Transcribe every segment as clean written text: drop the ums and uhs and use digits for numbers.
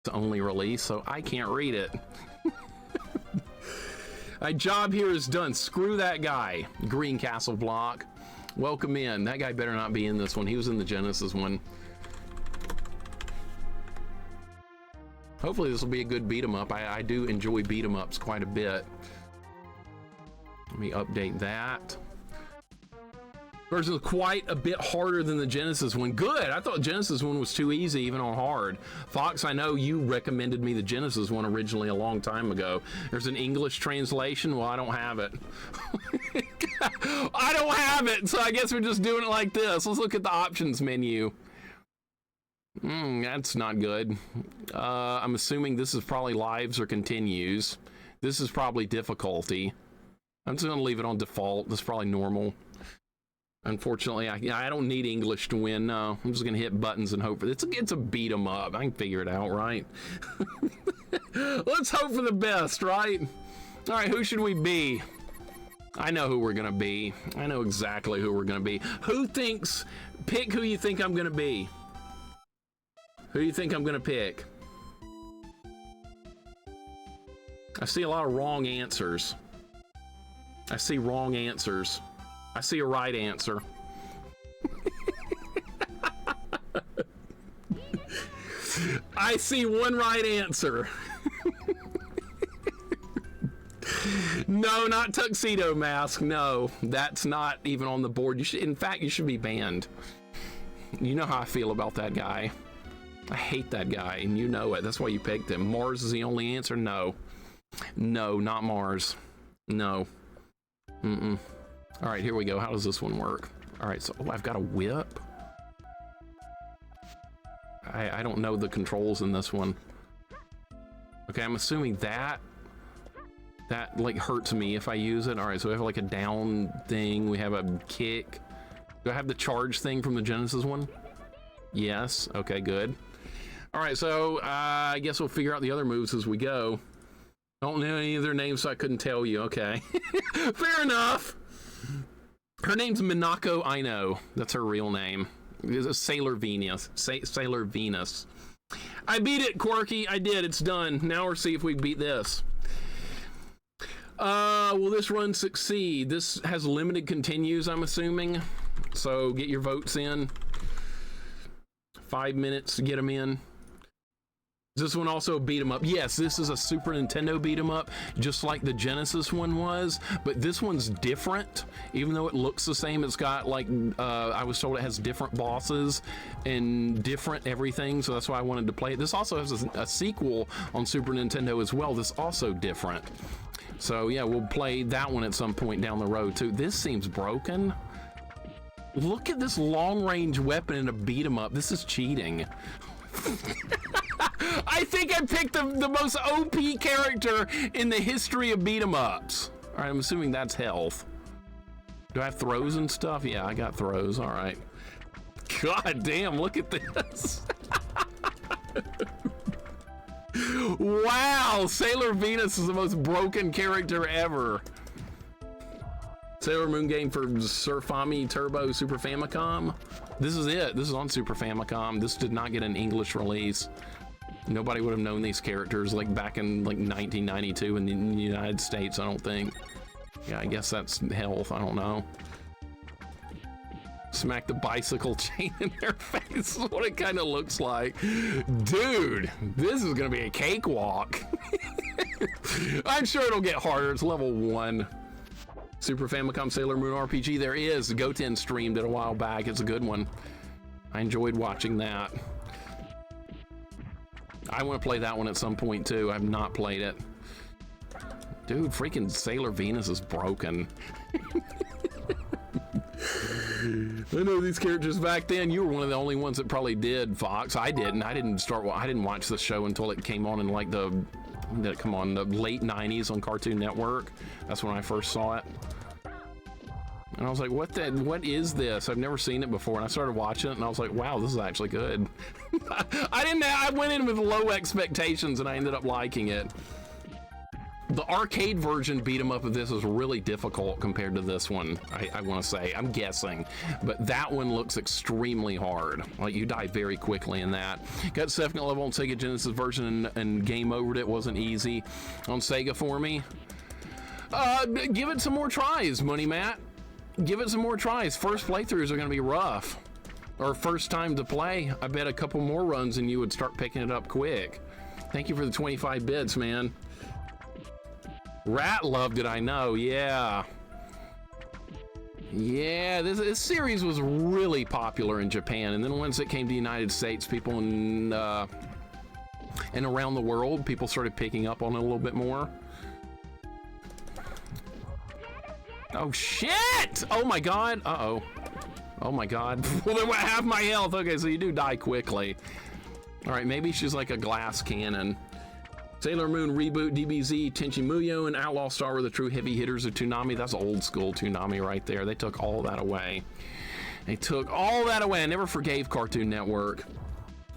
only release, so I can't read it. My job here is done. Screw that guy. Green Castle block. Welcome in. That guy better not be in this one. He was in the Genesis one. Hopefully this will be a good beat 'em up. I do enjoy beat 'em ups quite a bit. Let me update that. Version is quite a bit harder than the Genesis one. Good. I thought the Genesis one was too easy, even on hard. Fox, I know you recommended me the Genesis one originally a long time ago. There's an English translation. Well, I don't have it. I don't have it, so I guess we're just doing it like this. Let's look at the options menu. That's not good. I'm assuming this is probably lives or continues. This is probably difficulty. I'm just gonna leave it on default. That's probably normal. Unfortunately, I don't need English to win. No, I'm just gonna hit buttons and hope for it. It's a beat 'em up. I can figure it out, right? Let's hope for the best, right? All right, who should we be? I know who we're gonna be. I know exactly who we're gonna be. Who thinks? Pick who you think I'm gonna be. Who do you think I'm gonna pick? I see a lot of wrong answers. I see wrong answers. I see a right answer. I see one right answer. No, not Tuxedo Mask. No, that's not even on the board. You should, in fact, you should be banned. You know how I feel about that guy. I hate that guy, and you know it. That's why you picked him. Mars is the only answer? No. No, not Mars. No. Mm-mm. All right, here we go. How does this one work? All right, so I've got a whip. I don't know the controls in this one. Okay, I'm assuming that like hurts me if I use it. All right, so we have like a down thing. We have a kick. Do I have the charge thing from the Genesis one? Yes. Okay, good. All right, so I guess we'll figure out the other moves as we go. Don't know any of their names, so I couldn't tell you. Okay. Fair enough. Her name's Minako Aino. That's her real name. It's Sailor Venus. Sailor Venus. I beat it, Quirky. I did. It's done. Now we'll see if we beat this. Will this run succeed? This has limited continues, I'm assuming. So get your votes in. 5 minutes to get them in. Is this one also a beat 'em up? Yes, this is a Super Nintendo beat 'em up, just like the Genesis one was, but this one's different. Even though it looks the same, it's got like, I was told it has different bosses and different everything, so that's why I wanted to play it. This also has a sequel on Super Nintendo as well that's also different. So yeah, we'll play that one at some point down the road too. This seems broken. Look at this long-range weapon in a beat 'em up. This is cheating. I think I picked the most OP character in the history of beat 'em ups. All right, I'm assuming that's health. Do I have throws and stuff? Yeah, I got throws. All right. God damn, look at this. Wow, Sailor Venus is the most broken character ever. Sailor Moon game for Surfami Turbo Super Famicom. This is it. This is on Super Famicom. This did not get an English release. Nobody would have known these characters like back in like 1992 in the United States, I don't think. Yeah, I guess that's health. I don't know. Smack the bicycle chain in their face is what it kind of looks like. Dude, this is gonna be a cakewalk. I'm sure it'll get harder. It's level 1. Super Famicom Sailor Moon RPG. There is. Goten streamed it a while back. It's a good one. I enjoyed watching that. I want to play that one at some point too. I've not played it. Dude, freaking Sailor Venus is broken. I know these characters back then. You were one of the only ones that probably did, Fox. I didn't. I didn't watch the show until it came on in like the late 90s on Cartoon Network. That's when I first saw it. And I was like, what is this? I've never seen it before. And I started watching it and I was like, wow, this is actually good. I went in with low expectations and I ended up liking it. The arcade version beat 'em up of this is really difficult compared to this one, I want to say. I'm guessing. But that one looks extremely hard. Like, you die very quickly in that. Got the second level on Sega Genesis version and game overed it. Wasn't easy on Sega for me. Give it some more tries, Money Matt. Give it some more tries. First playthroughs are going to be rough. Or first time to play. I bet a couple more runs and you would start picking it up quick. Thank you for the 25 bits, man. Rat loved it, I know. Yeah. Yeah, this series was really popular in Japan, and then once it came to the United States, people in and around the world, people started picking up on it a little bit more. Oh shit! Oh my god! Uh-oh. Oh my god. Well, then what, half my health. Okay, so you do die quickly. All right, maybe she's like a glass cannon. Sailor Moon Reboot, DBZ, Tenchi Muyo, and Outlaw Star were the true heavy hitters of Toonami. That's old school Toonami right there. They took all that away. They took all that away. I never forgave Cartoon Network.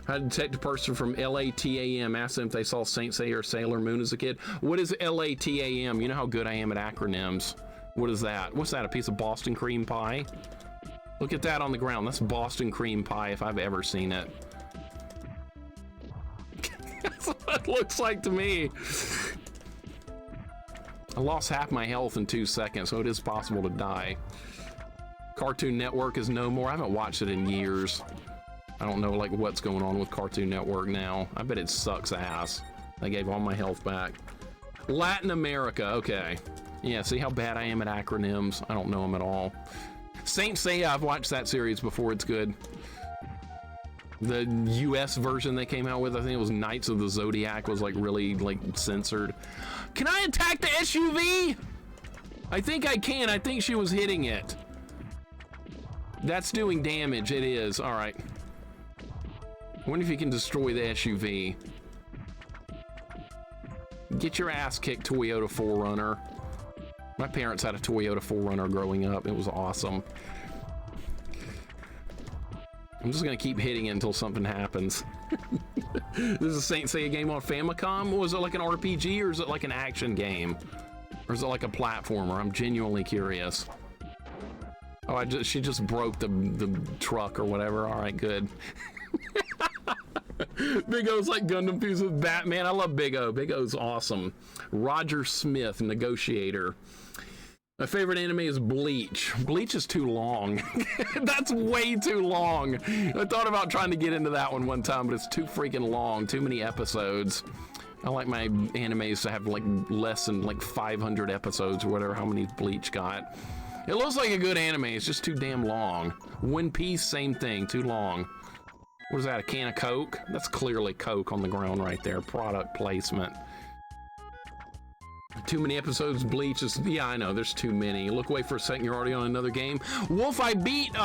I had to detect a person from LATAM, asked them if they saw Saint Seiya or Sailor Moon as a kid. What is LATAM? You know how good I am at acronyms. What is that? What's that, a piece of Boston cream pie? Look at that on the ground. That's Boston cream pie if I've ever seen it. That's what it looks like to me. I lost half my health in 2 seconds, so it is possible to die. Cartoon Network is no more. I haven't watched it in years. I don't know like what's going on with Cartoon Network now. I bet it sucks ass. They gave all my health back. Latin America, okay. Yeah, see how bad I am at acronyms? I don't know them at all. Saint Seiya, I've watched that series before. It's good. The US version they came out with, I think it was Knights of the Zodiac, was like really like censored. Can I attack the SUV? I think I can. I think she was hitting it. That's doing damage. It is. All right. I wonder if you can destroy the SUV. Get your ass kicked, Toyota 4Runner. My parents had a Toyota 4Runner growing up. It was awesome. I'm just gonna keep hitting it until something happens. This is a Saint Seiya game on Famicom. Was it like an RPG or is it like an action game? Or is it like a platformer? I'm genuinely curious. Oh, she just broke the truck or whatever. All right, good. Big O's like Gundam fused with Batman. I love Big O. Big O's awesome. Roger Smith, Negotiator. My favorite anime is Bleach. Bleach is too long. That's way too long. I thought about trying to get into that one time, but it's too freaking long. Too many episodes. I like my animes to have like less than like 500 episodes or whatever, how many Bleach got. It looks like a good anime. It's just too damn long. One Piece, same thing. Too long. What is that, a can of Coke? That's clearly Coke on the ground right there. Product placement. Too many episodes of Bleach is, yeah, I know, there's too many. Look away for a second, you're already on another game. Wolf, I beat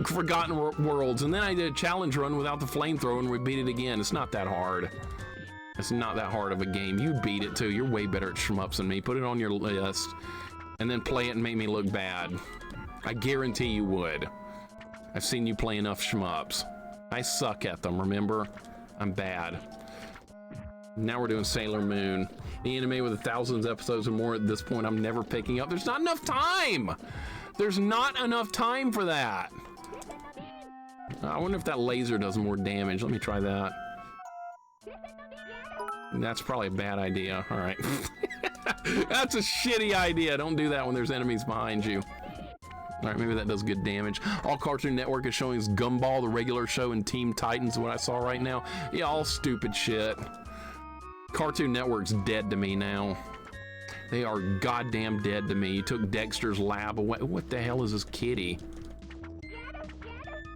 Forgotten Worlds, and then I did a challenge run without the flamethrower, and we beat it again. It's not that hard. It's not that hard of a game. You beat it too. You're way better at shmups than me. Put it on your list, and then play it and make me look bad. I guarantee you would. I've seen you play enough shmups. I suck at them, remember? I'm bad. Now we're doing Sailor Moon. The anime with 1,000 episodes or more at this point, I'm never picking up. There's not enough time! There's not enough time for that. I wonder if that laser does more damage. Let me try that. That's probably a bad idea. All right. That's a shitty idea. Don't do that when there's enemies behind you. All right, maybe that does good damage. All Cartoon Network is showing is Gumball, the regular show, and Teen Titans, what I saw right now. Yeah, all stupid shit. Cartoon Network's dead to me now. They are goddamn dead to me. You took Dexter's Lab away. What the hell is this kitty?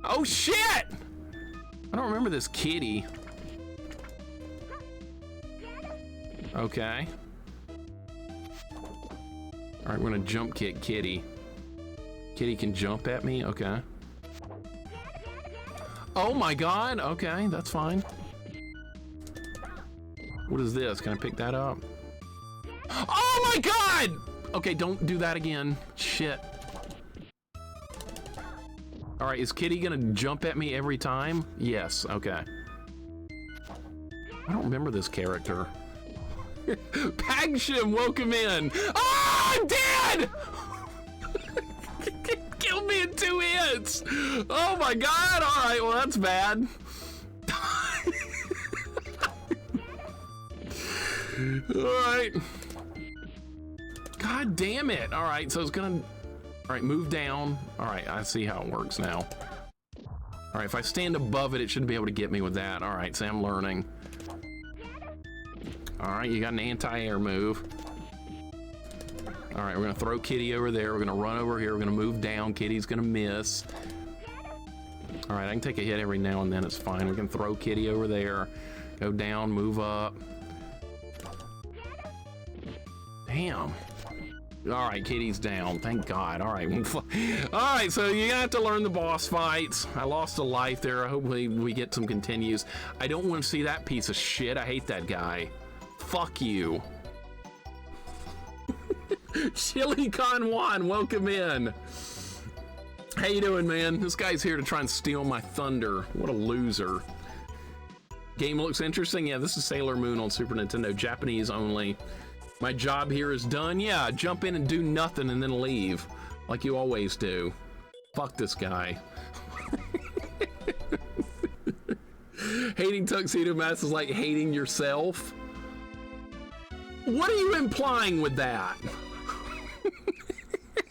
Oh shit! I don't remember this kitty. Okay. All right, we're gonna jump kick Kitty. Kitty can jump at me? Okay. Oh my god! Okay, that's fine. What is this? Can I pick that up? Oh my god! Okay, don't do that again. Shit. All right, is Kitty gonna jump at me every time? Yes, okay. I don't remember this character. Pagsham, welcome in. Oh, I'm dead! Killed me in 2 hits. Oh my god, all right, well that's bad. All right. God damn it. All right, so it's gonna, all right, move down. All right, I see how it works now. All right, if I stand above it, it shouldn't be able to get me with that. All right, so I'm learning. All right, you got an anti-air move. All right, we're gonna throw Kitty over there. We're gonna run over here. We're gonna move down. Kitty's gonna miss. All right, I can take a hit every now and then. It's fine. We can throw Kitty over there. Go down, move up. Damn. All right, Kitty's down. Thank God. All right. All right, so you're gonna have to learn the boss fights. I lost a life there. Hopefully we get some continues. I don't want to see that piece of shit. I hate that guy. Fuck you. Chili Con Juan, welcome in. How you doing, man? This guy's here to try and steal my thunder. What a loser. Game looks interesting. Yeah, this is Sailor Moon on Super Nintendo, Japanese only. My job here is done. Yeah, jump in and do nothing and then leave, like you always do. Fuck this guy. Hating Tuxedo Mask is like hating yourself. What are you implying with that?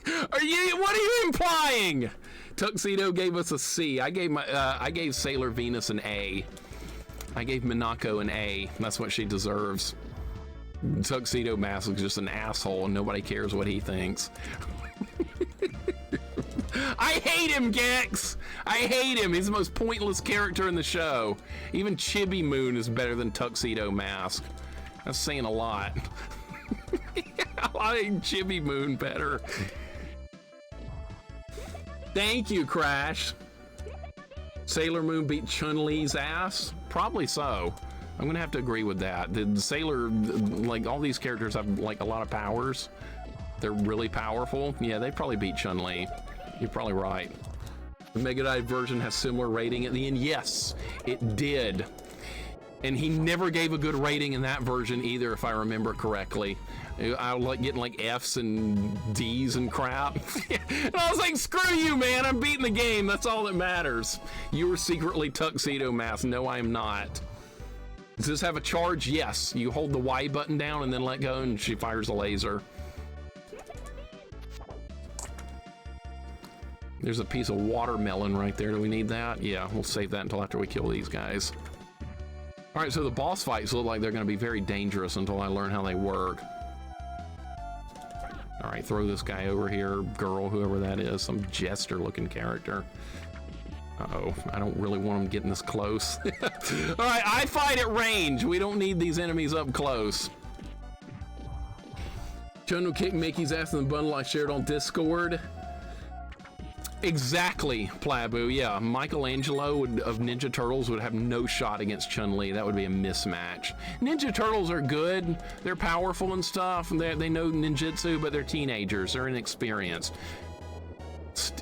What are you implying? Tuxedo gave us a C. I gave Sailor Venus an A. I gave Minako an A. That's what she deserves. Tuxedo Mask is just an asshole and nobody cares what he thinks. I hate him, Gex! I hate him. He's the most pointless character in the show. Even Chibi Moon is better than Tuxedo Mask. That's saying a lot. I like Chibi Moon better. Thank you, Crash. Sailor Moon beat Chun-Li's ass? Probably so. I'm gonna have to agree with that. The Sailor, like all these characters have like a lot of powers. They're really powerful. Yeah, they probably beat Chun-Li. You're probably right. The Mega Drive version has similar rating at the end. Yes, it did. And he never gave a good rating in that version either, if I remember correctly. I was like getting like F's and D's and crap. And I was like, screw you, man. I'm beating the game. That's all that matters. You were secretly Tuxedo Mask. No, I am not. Does this have a charge? Yes. You hold the Y button down and then let go and she fires a laser. There's a piece of watermelon right there. Do we need that? Yeah, we'll save that until after we kill these guys. All right, so the boss fights look like they're going to be very dangerous until I learn how they work. All right, throw this guy over here, girl, whoever that is, some jester-looking character. Uh-oh, I don't really want him getting this close. All right, I fight at range. We don't need these enemies up close. Chun will kick Mickey's ass in the bundle I shared on Discord. Exactly, Plabu. Yeah, Michelangelo of Ninja Turtles would have no shot against Chun-Li. That would be a mismatch. Ninja Turtles are good. They're powerful and stuff. They know ninjutsu, but they're teenagers. They're inexperienced.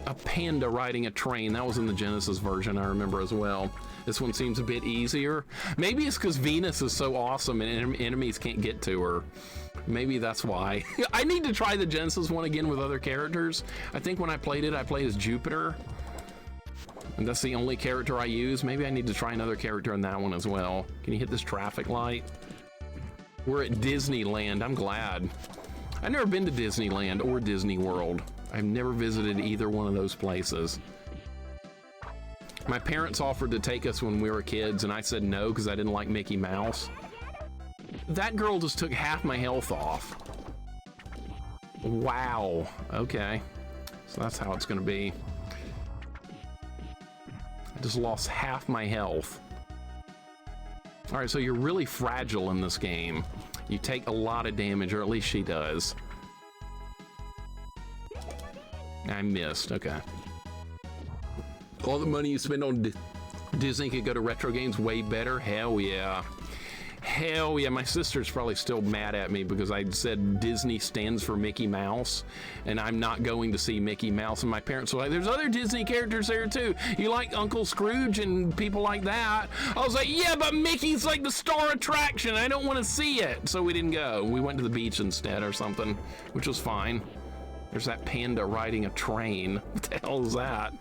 A panda riding a train. That was in the Genesis version, I remember as well. This one seems a bit easier. Maybe it's because Venus is so awesome and enemies can't get to her. Maybe that's why. I need to try the Genesis one again with other characters. I think when I played it, I played as Jupiter. And that's the only character I use. Maybe I need to try another character in that one as well. Can you hit this traffic light? We're at Disneyland. I'm glad. I've never been to Disneyland or Disney World. I've never visited either one of those places. My parents offered to take us when we were kids, and I said no because I didn't like Mickey Mouse. That girl just took half my health off. Wow. Okay. So that's how it's gonna be. I just lost half my health. All right, so you're really fragile in this game. You take a lot of damage, or at least she does. I missed, okay. All the money you spend on Disney could go to retro games way better? Hell yeah. Hell yeah, my sister's probably still mad at me because I said Disney stands for Mickey Mouse, and I'm not going to see Mickey Mouse. And my parents were like, there's other Disney characters there too. You like Uncle Scrooge and people like that? I was like, yeah, but Mickey's like the star attraction. I don't want to see it. So we didn't go. We went to the beach instead or something, which was fine. There's that panda riding a train. What the hell is that?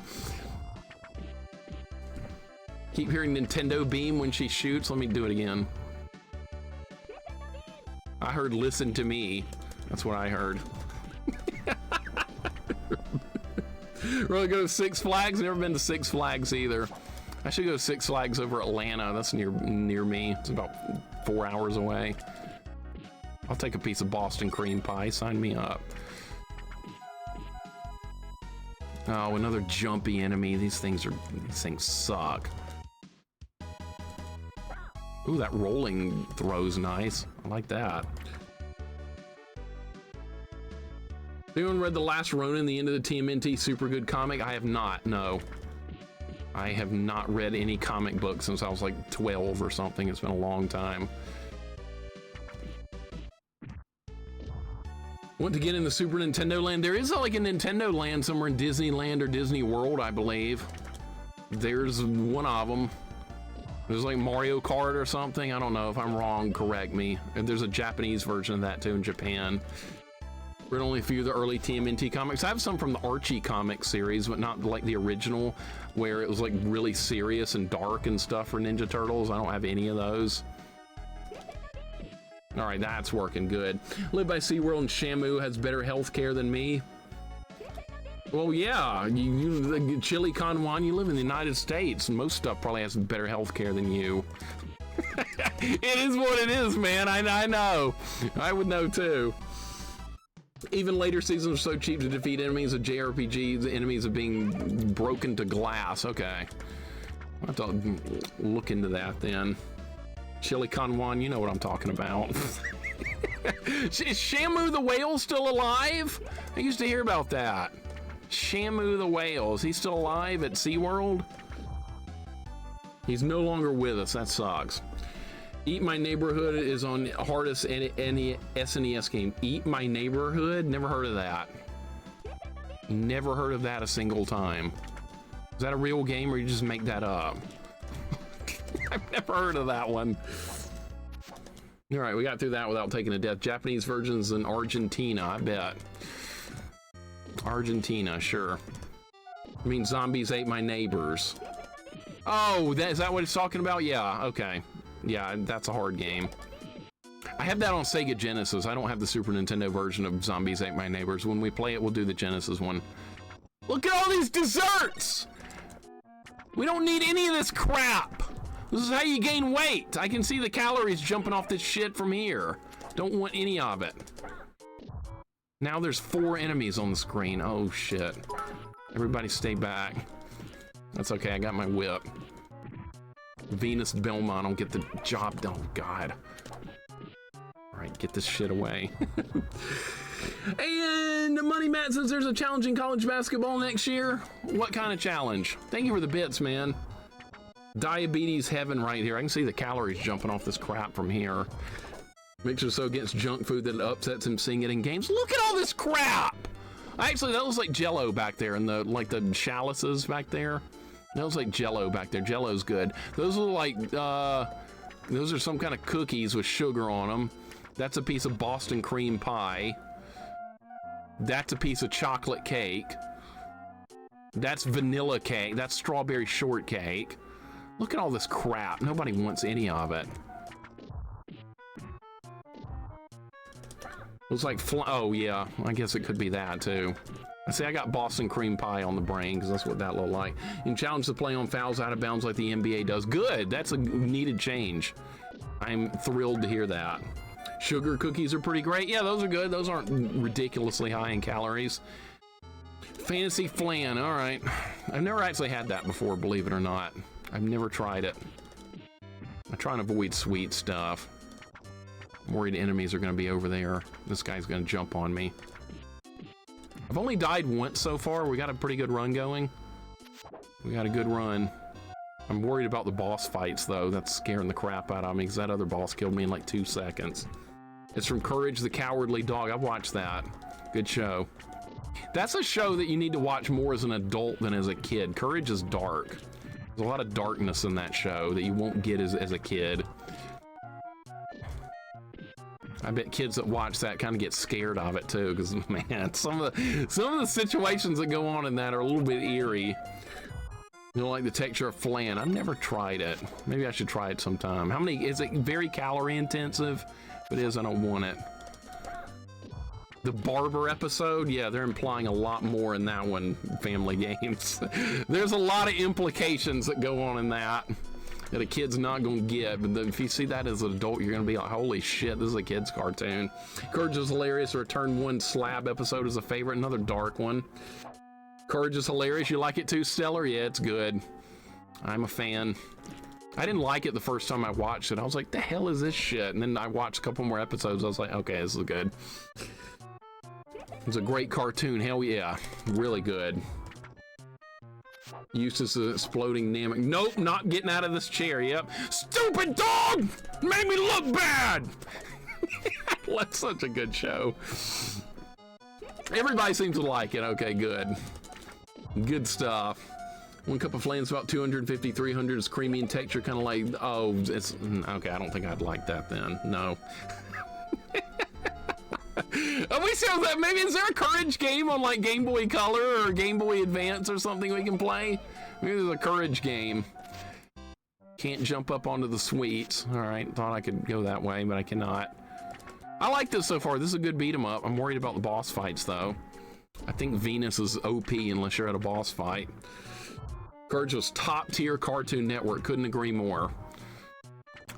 Keep hearing Nintendo Beam when she shoots. Let me do it again. I heard listen to me. That's what I heard. We're gonna go to Six Flags. Never been to Six Flags either. I should go to Six Flags over Atlanta. That's near me. It's about 4 hours away. I'll take a piece of Boston cream pie. Sign me up. Oh, another jumpy enemy. These things suck. Ooh, that rolling throw's nice. I like that. Anyone read The Last Ronin, the end of the TMNT super good comic? I have not, no. I have not read any comic book since I was like 12 or something. It's been a long time. Want to get in the Super Nintendo Land? There is like a Nintendo Land somewhere in Disneyland or Disney World, I believe. There's one of them. There's like Mario Kart or something. I don't know. If I'm wrong, correct me. And there's a Japanese version of that too in Japan. Read only a few of the early TMNT comics. I have some from the Archie comic series, but not like the original, where it was like really serious and dark and stuff for Ninja Turtles. I don't have any of those. All right, that's working good. Live by SeaWorld and Shamu has better health care than me. Well, yeah, you Chili Con Juan, you live in the United States. Most stuff probably has better health care than you. It is what it is, man. I know. I would know too. Even later seasons are so cheap to defeat enemies of JRPGs. The enemies are being broken to glass. Okay. I'll have to look into that then. Chili Con Juan, you know what I'm talking about. Is Shamu the whale still alive? I used to hear about that. Shamu the whale, is he still alive at SeaWorld? He's no longer with us, that sucks. Eat My Neighborhood is on hardest SNES game. Eat My Neighborhood? Never heard of that. Never heard of that a single time. Is that a real game or you just make that up? I've never heard of that one. All right, we got through that without taking a death. Japanese versions in Argentina, I bet. Argentina, sure. I mean, zombies ate my neighbors. Oh, is that what it's talking about? Yeah, okay. Yeah, that's a hard game. I have that on Sega Genesis. I don't have the Super Nintendo version of Zombies Ate My Neighbors. When we play it, we'll do the Genesis one. Look at all these desserts! We don't need any of this crap! This is how you gain weight. I can see the calories jumping off this shit from here. Don't want any of it. Now there's 4 enemies on the screen. Oh shit. Everybody stay back. That's okay, I got my whip. Venus Belmont will get the job done. Oh god. Alright, get this shit away. And Money Matt says there's a challenge in college basketball next year. What kind of challenge? Thank you for the bits, man. Diabetes heaven right here. I can see the calories jumping off this crap from here. Mixer so against junk food that it upsets him seeing it in games. Look at all this crap! Actually, that looks like Jell-O back there, and the chalices back there. That looks like Jell-O back there. Jell-O's good. Those are like, those are some kind of cookies with sugar on them. That's a piece of Boston cream pie. That's a piece of chocolate cake. That's vanilla cake. That's strawberry shortcake. Look at all this crap. Nobody wants any of it. Looks like oh yeah, I guess it could be that too. I see I got Boston cream pie on the brain because that's what that looked like. You can challenge the play on fouls out of bounds like the NBA does. Good, that's a needed change. I'm thrilled to hear that. Sugar cookies are pretty great. Yeah, those are good. Those aren't ridiculously high in calories. Fantasy flan, all right. I've never actually had that before, believe it or not. I've never tried it. I try and avoid sweet stuff. I'm worried enemies are going to be over there. This guy's going to jump on me. I've only died once so far. We got a pretty good run going. We got a good run. I'm worried about the boss fights, though. That's scaring the crap out of me, because that other boss killed me in like 2 seconds. It's from Courage the Cowardly Dog. I've watched that. Good show. That's a show that you need to watch more as an adult than as a kid. Courage is dark. There's a lot of darkness in that show that you won't get as a kid. I bet kids that watch that kind of get scared of it too, because man, some of the situations that go on in that are a little bit eerie. You know, like the texture of flan. I've never tried it. Maybe I should try it sometime. How many, is it very calorie intensive? If it is, I don't want it. The barber episode, yeah, they're implying a lot more in that one, Family Games. There's a lot of implications that go on in that a kid's not gonna get, but then if you see that as an adult, you're gonna be like, holy shit, this is a kid's cartoon. Courage is Hilarious, Return 1 Slab episode is a favorite, another dark one. Courage is Hilarious, you like it too, Stellar? Yeah, it's good. I'm a fan. I didn't like it the first time I watched it. I was like, the hell is this shit? And then I watched a couple more episodes, I was like, okay, this is good. It's a great cartoon, hell yeah, really good. Eustace is exploding Namek. Nope, not getting out of this chair, yep. Stupid dog! Made me look bad! That's such a good show. Everybody seems to like it, okay, good. Good stuff. 1 cup of flan is about 250, 300. It's creamy in texture, kind of like, oh, it's, okay, I don't think I'd like that then, no. We still that. Maybe is there a Courage game on like Game Boy Color or Game Boy Advance or something we can play? Maybe there's a Courage game. Can't jump up onto the sweets. All right, thought I could go that way, but I cannot. I like this so far. This is a good beat 'em up. I'm worried about the boss fights though. I think Venus is OP unless you're at a boss fight. Courage was top tier Cartoon Network. Couldn't agree more.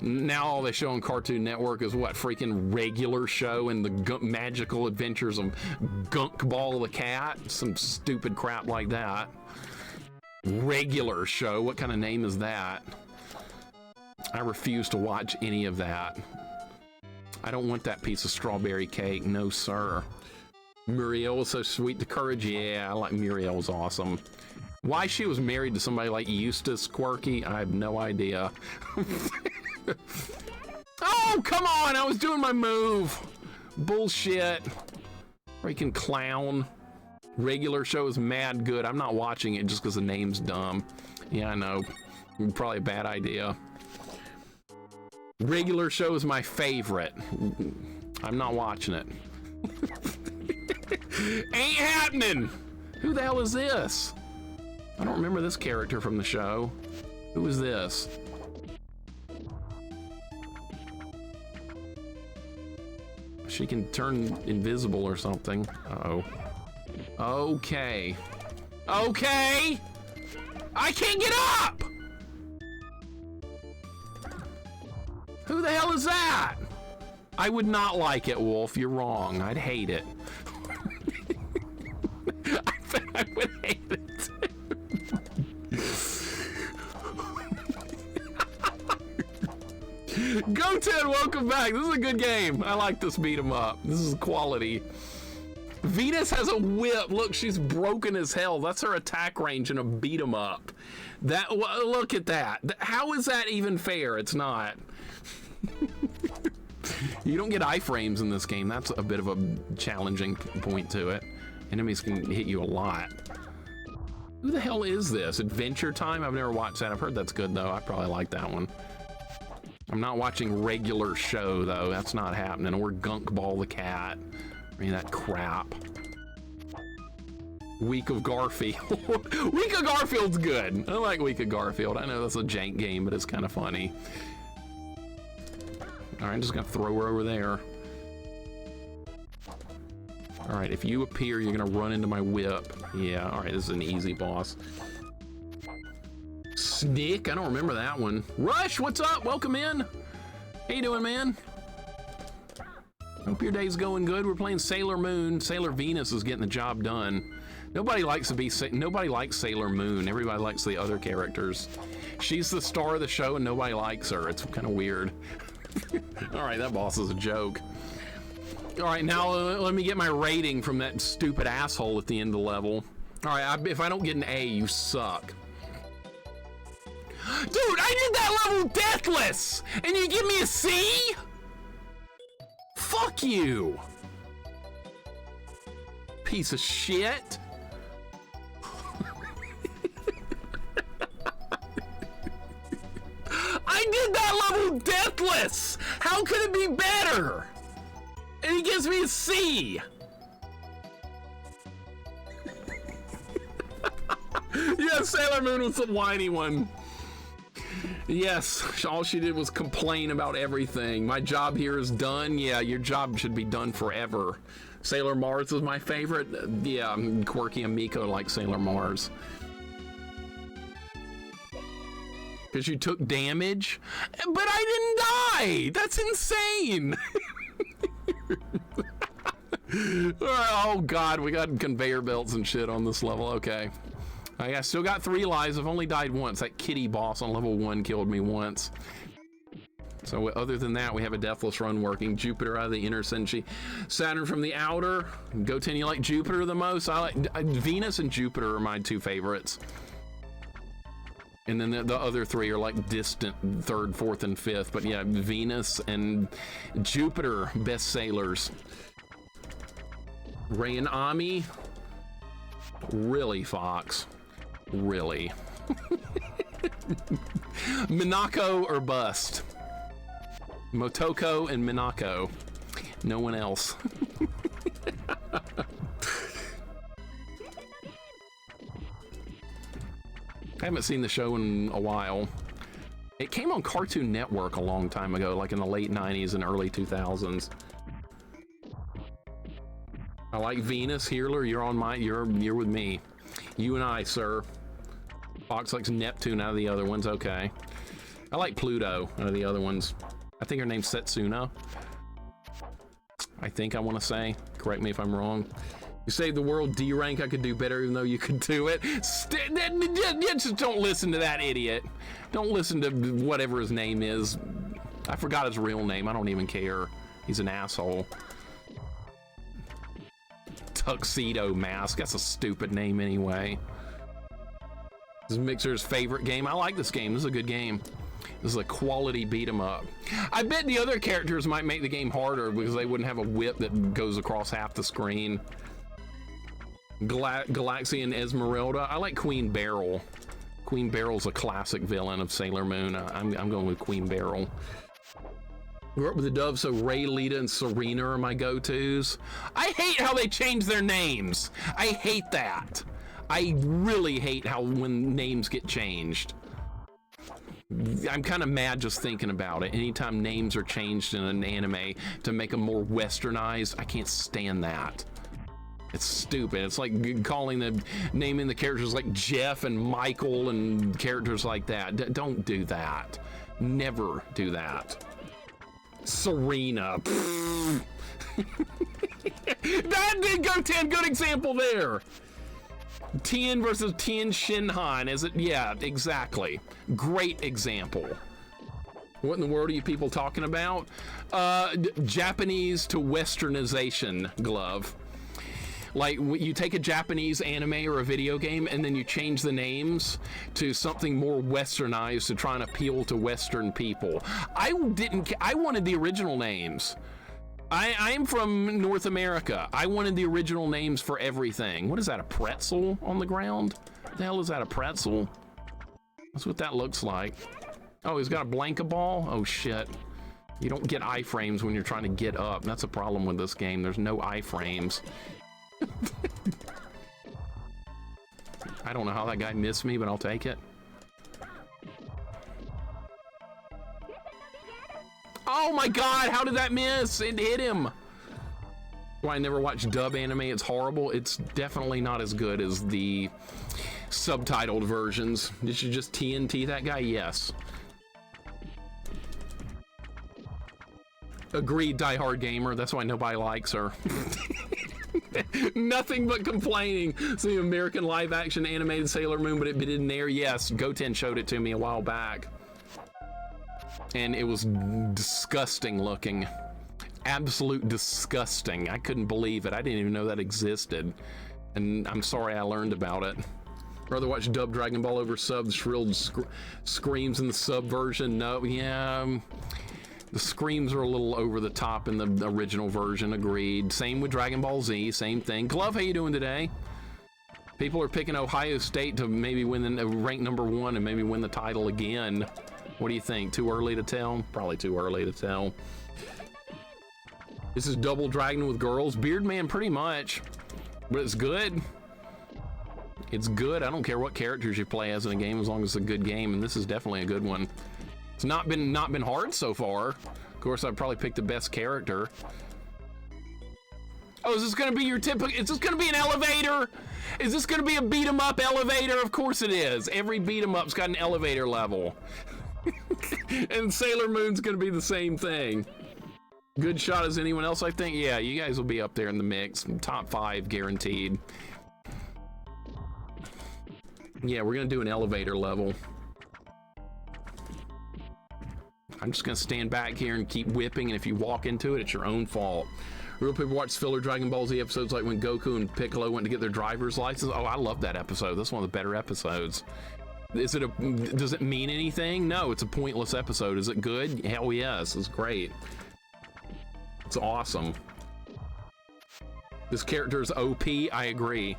Now all they show on Cartoon Network is what, freaking Regular Show and the magical adventures of Gunk Ball the Cat? Some stupid crap like that. Regular Show, what kind of name is that? I refuse to watch any of that. I don't want that piece of strawberry cake, no sir. Muriel was so sweet to Courage, yeah, I like Muriel's awesome. Why she was married to somebody like Eustace Quirky, I have no idea. Oh, come on! I was doing my move! Bullshit. Freaking clown. Regular Show is mad good. I'm not watching it just because the name's dumb. Yeah, I know. Probably a bad idea. Regular Show is my favorite. I'm not watching it. Ain't happening! Who the hell is this? I don't remember this character from the show. Who is this? She can turn invisible or something. Uh-oh. Okay. Okay! I can't get up! Who the hell is that? I would not like it, Wolf. You're wrong. I'd hate it. I bet I would hate it. Go Ted, welcome back. This is a good game. I like this beat 'em up. This is quality. Venus has a whip. Look, she's broken as hell. That's her attack range in a beat 'em up. That, look at that. How is that even fair? It's not. You don't get iframes in this game. That's a bit of a challenging point to it. Enemies can hit you a lot. Who the hell is this? Adventure Time? I've never watched that. I've heard that's good though. I probably like that one. I'm not watching Regular Show though. That's not happening. Or Gunk Ball the Cat. I mean, that crap. Week of Garfield. Week of Garfield's good. I like Week of Garfield. I know that's a jank game, but it's kind of funny. All right, I'm just gonna throw her over there. All right, if you appear, you're gonna run into my whip. Yeah, all right, this is an easy boss. Snick, I don't remember that one. Rush, what's up? Welcome in. How you doing, man? Hope your day's going good. We're playing Sailor Moon. Sailor Venus is getting the job done. Nobody likes Sailor Moon. Everybody likes the other characters. She's the star of the show and nobody likes her. It's kind of weird. All right, that boss is a joke. All right, now let me get my rating from that stupid asshole at the end of the level. All right, if I don't get an A, you suck. I did that level deathless, and you give me a C? Fuck you. Piece of shit. I did that level deathless. How could it be better? And he gives me a C. Yeah, Sailor Moon was the whiny one. Yes, all she did was complain about everything. My job here is done. Yeah, your job should be done forever. Sailor Mars is my favorite. Yeah, Quirky and Miko like Sailor Mars. Because you took damage? But I didn't die! That's insane! Oh god, we got conveyor belts and shit on this level. Okay. I still got 3 lives. I've only died once. That kitty boss on level 1 killed me once. So other than that, we have a deathless run working. Jupiter out of the inner Senshi. Saturn from the outer. Goten, you like Jupiter the most? I like Venus and Jupiter are my 2 favorites. And then the other 3 are like distant 3rd, 4th, and 5th. But yeah, Venus and Jupiter, best sailors. Ray and Ami. Really, Fox? Really? Minako or bust? Motoko and Minako. No one else. I haven't seen the show in a while. It came on Cartoon Network a long time ago, like in the late 90s and early 2000s. I like Venus. Healer, you're on my, you're with me. You and I, sir. Fox likes Neptune out of the other ones. Okay. I like Pluto out of the other ones. I think her name's Setsuna. I think I want to say. Correct me if I'm wrong. You saved the world, D rank. I could do better, even though you could do it. Just don't listen to that idiot. Don't listen to whatever his name is. I forgot his real name. I don't even care. He's an asshole. Tuxedo Mask. That's a stupid name anyway. This is Mixer's favorite game. I like this game. This is a good game. This is a quality beat 'em up. I bet the other characters might make the game harder because they wouldn't have a whip that goes across half the screen. Galaxy and Esmeralda. I like Queen Beryl. Queen Beryl's a classic villain of Sailor Moon. I'm going with Queen Beryl. Grew up with the Dove, so Ray, Lita, and Serena are my go-tos. I hate how they change their names. I hate that. I really hate how when names get changed. I'm kind of mad just thinking about it. Anytime names are changed in an anime to make them more westernized, I can't stand that. It's stupid. It's like naming the characters like Jeff and Michael and characters like that. Don't do that. Never do that. Serena. That did go 10. Good example there. Tien versus Tien Shinhan. Is it? Yeah, exactly. Great example. What in the world are you people talking about? Japanese to westernization glove. Like, you take a Japanese anime or a video game and then you change the names to something more westernized to try and appeal to Western people. I wanted the original names. I'm from North America. I wanted the original names for everything. What is that, a pretzel on the ground? What the hell is that, a pretzel? That's what that looks like. Oh, he's got a blanket ball? Oh, shit. You don't get iframes when you're trying to get up. That's a problem with this game. There's no iframes. I don't know how that guy missed me, but I'll take it. Oh my god, how did that miss? It hit him. Why I never watched dub anime. It's horrible. It's definitely not as good as the subtitled versions. Did you just TNT that guy? Yes. Agreed, diehard gamer. That's why nobody likes her. Nothing but complaining. So the American live action animated Sailor Moon, but it didn't air. Yes, Goten showed it to me a while back. And it was disgusting looking. Absolute disgusting. I couldn't believe it. I didn't even know that existed. And I'm sorry I learned about it. Rather watch dubbed Dragon Ball over sub, the shrilled screams in the sub version. No, yeah, the screams are a little over the top in the original version, agreed. Same with Dragon Ball Z, same thing. Glove, how you doing today? People are picking Ohio State to maybe win the rank #1 and maybe win the title again. What do you think? Too early to tell? Probably too early to tell. This is Double Dragon with girls. Beardman, pretty much. But it's good. It's good. I don't care what characters you play as in a game as long as it's a good game, and this is definitely a good one. It's not been hard so far. Of course, I'd probably pick the best character. Oh, is this gonna be your typical, is this gonna be an elevator? Is this gonna be a beat 'em up elevator? Of course it is. Every beat 'em up's got an elevator level. And Sailor Moon's gonna be the same thing. Good shot as anyone else, I think. Yeah, you guys will be up there in the mix. Top 5 guaranteed. Yeah, we're gonna do an elevator level. I'm just gonna stand back here and keep whipping, and if you walk into it, it's your own fault. Real people watch filler Dragon Ball Z episodes like when Goku and Piccolo went to get their driver's license. Oh, I love that episode. That's one of the better episodes. Does it mean anything? No, it's a pointless episode. Is it good? Hell yes, it's great. It's awesome. This character is OP, I agree.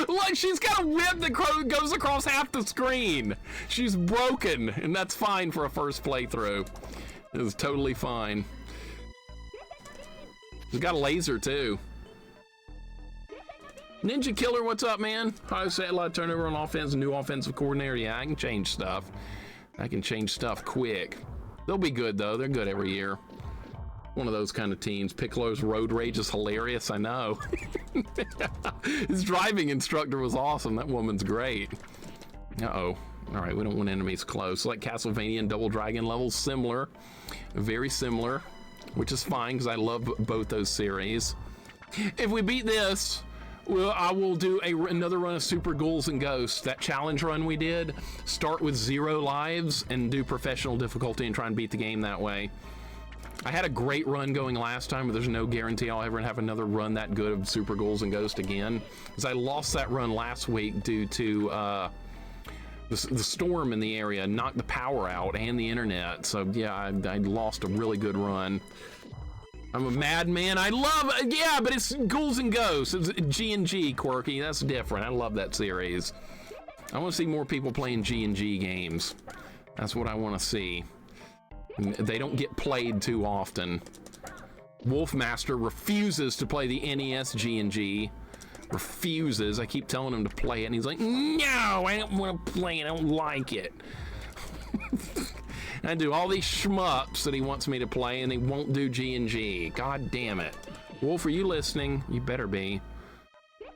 Look, she's got a whip that goes across half the screen. She's broken, and that's fine for a first playthrough. It's totally fine. She's got a laser, too. Ninja Killer, what's up, man? I said a lot of turnover on offense, new offensive coordinator. Yeah, I can change stuff. I can change stuff quick. They'll be good, though. They're good every year. One of those kind of teams. Piccolo's road rage is hilarious, I know. His driving instructor was awesome. That woman's great. Uh-oh. All right, we don't want enemies close. Like Castlevania and Double Dragon levels, similar. Very similar, which is fine because I love both those series. If we beat this, well, I will do another run of Super Ghouls and Ghosts. That challenge run we did, start with 0 lives and do professional difficulty and try and beat the game that way. I had a great run going last time, but there's no guarantee I'll ever have another run that good of Super Ghouls and Ghosts again. Because I lost that run last week due to the storm in the area knocked the power out and the internet. So yeah, I lost a really good run. I'm a madman. I love, yeah, but it's Ghouls and Ghosts. It's G&G, Quirky. That's different. I love that series. I want to see more people playing G&G games. That's what I want to see. They don't get played too often. Wolfmaster refuses to play the NES G&G. Refuses. I keep telling him to play it, and he's like, no, I don't want to play it. I don't like it. I do all these shmups that he wants me to play, and they won't do G&G. God damn it. Wolf, are you listening? You better be.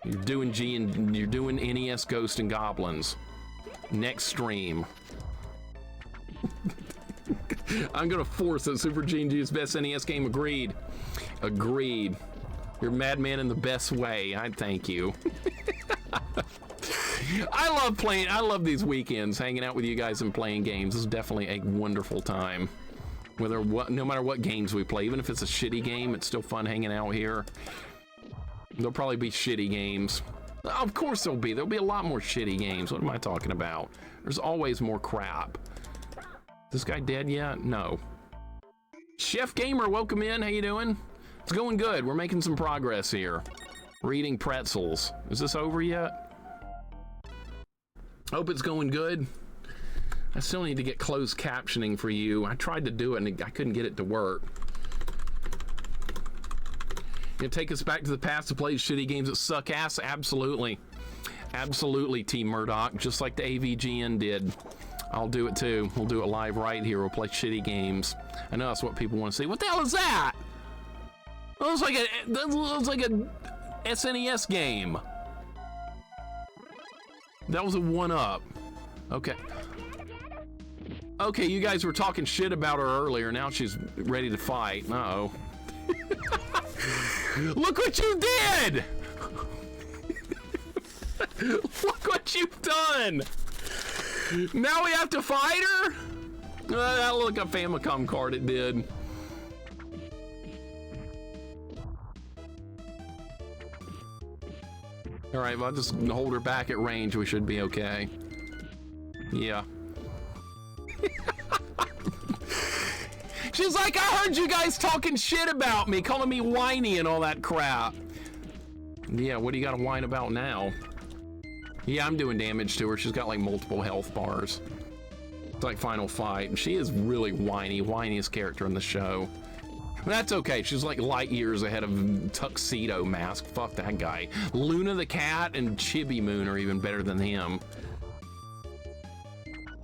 You're doing you're doing NES Ghost and Goblins. Next stream. I'm gonna force that Super G&G is best NES game. Agreed. Agreed. You're madman in the best way. I thank you. I love playing. I love these weekends, hanging out with you guys and playing games. This is definitely a wonderful time. No matter what games we play, even if it's a shitty game, it's still fun hanging out here. There'll probably be shitty games. Of course there'll be. There'll be a lot more shitty games. What am I talking about? There's always more crap. This guy dead yet? No. Chef Gamer, welcome in. How you doing? It's going good. We're making some progress here. We're eating pretzels. Is this over yet? Hope it's going good. I still need to get closed captioning for you. I tried to do it and I couldn't get it to work. You take us back to the past to play shitty games that suck ass? Absolutely. Absolutely, Team Murdoch. Just like the AVGN did. I'll do it too. We'll do it live right here. We'll play shitty games. I know that's what people want to see. What the hell is that? That looks like a SNES game. That was a 1-up. Okay. Okay, you guys were talking shit about her earlier. Now she's ready to fight. Uh-oh. Look what you did! Look what you've done! Now we have to fight her? That looked like a Famicom card, it did. All right, well, I'll just hold her back at range. We should be okay. Yeah. She's like, I heard you guys talking shit about me, calling me whiny and all that crap. Yeah, what do you got to whine about now? Yeah, I'm doing damage to her. She's got like multiple health bars. It's like final fight. She is really whiny, whiniest character in the show. That's okay. She's like light years ahead of Tuxedo Mask. Fuck that guy. Luna the Cat and Chibi Moon are even better than him.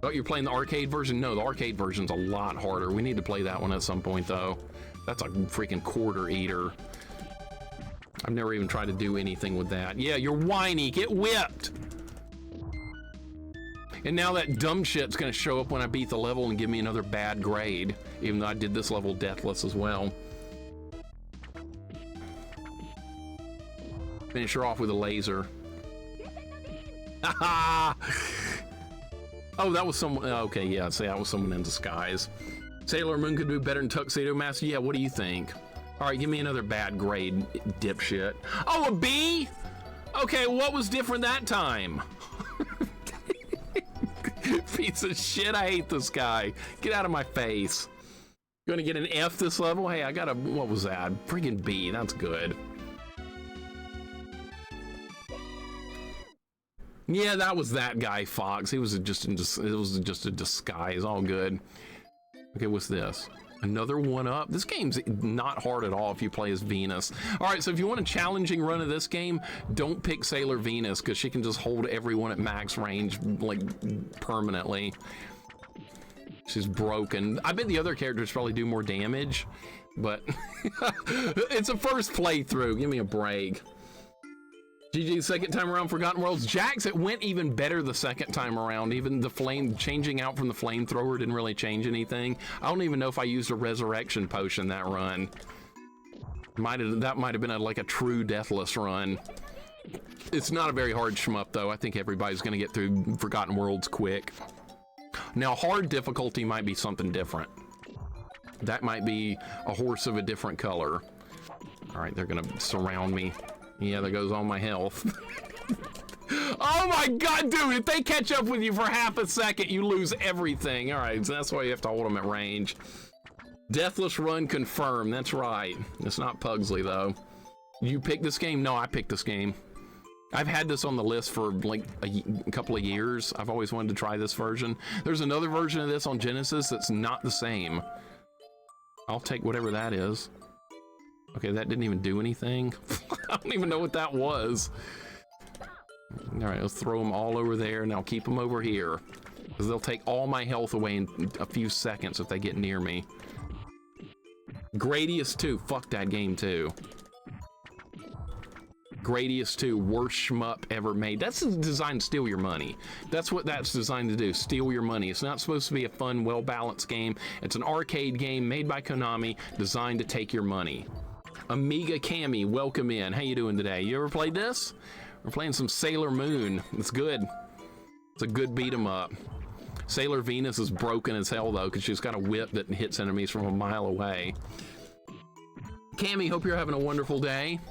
Oh, you're playing the arcade version? No, the arcade version's a lot harder. We need to play that one at some point, though. That's a freaking quarter eater. I've never even tried to do anything with that. Yeah, you're whiny. Get whipped. And now that dumb shit's gonna show up when I beat the level and give me another bad grade, even though I did this level deathless as well. Finish her off with a laser. Haha! Oh, that was someone. Okay, yeah, so that was someone in disguise. Sailor Moon could do better than Tuxedo Master. Yeah, what do you think? All right, give me another bad grade, dipshit. Oh, a B? Okay, what was different that time? Piece of shit, I hate this guy. Get out of my face. Gonna get an F this level? Hey, I got a, what was that? Friggin' B, that's good. Yeah, that was that guy, Fox. He was just it was just a disguise, all good. Okay, what's this? Another one up. This game's not hard at all if you play as Venus. All right, so if you want a challenging run of this game, don't pick Sailor Venus because she can just hold everyone at max range like permanently. She's broken. I bet the other characters probably do more damage, but it's a first playthrough. Give me a break. GG, second time around Forgotten Worlds. Jax, it went even better the second time around. Even the flame, changing out from the flamethrower didn't really change anything. I don't even know if I used a resurrection potion that run. That might have been like a true deathless run. It's not a very hard shmup though. I think everybody's gonna get through Forgotten Worlds quick. Now hard difficulty might be something different. That might be a horse of a different color. All right, they're gonna surround me. Yeah, there goes all my health. Oh my god, dude, if they catch up with you for half a second, you lose everything. All right, so that's why you have to hold them at range. Deathless run confirmed, that's right. It's not Pugsley, though. You picked this game? No, I picked this game. I've had this on the list for like a couple of years. I've always wanted to try this version. There's another version of this on Genesis that's not the same. I'll take whatever that is. Okay, that didn't even do anything. I don't even know what that was. All right, let's throw them all over there, and I'll keep them over here. Because they'll take all my health away in a few seconds if they get near me. Gradius 2, fuck that game too. Gradius 2, worst shmup ever made. That's designed to steal your money. That's what that's designed to do, steal your money. It's not supposed to be a fun, well-balanced game. It's an arcade game made by Konami, designed to take your money. Amiga Cammy, welcome in. How you doing today? You ever played this? We're playing some Sailor Moon. It's good. It's a good beat 'em up. Sailor Venus is broken as hell though, because she's got a whip that hits enemies from a mile away. Cammy, hope you're having a wonderful day.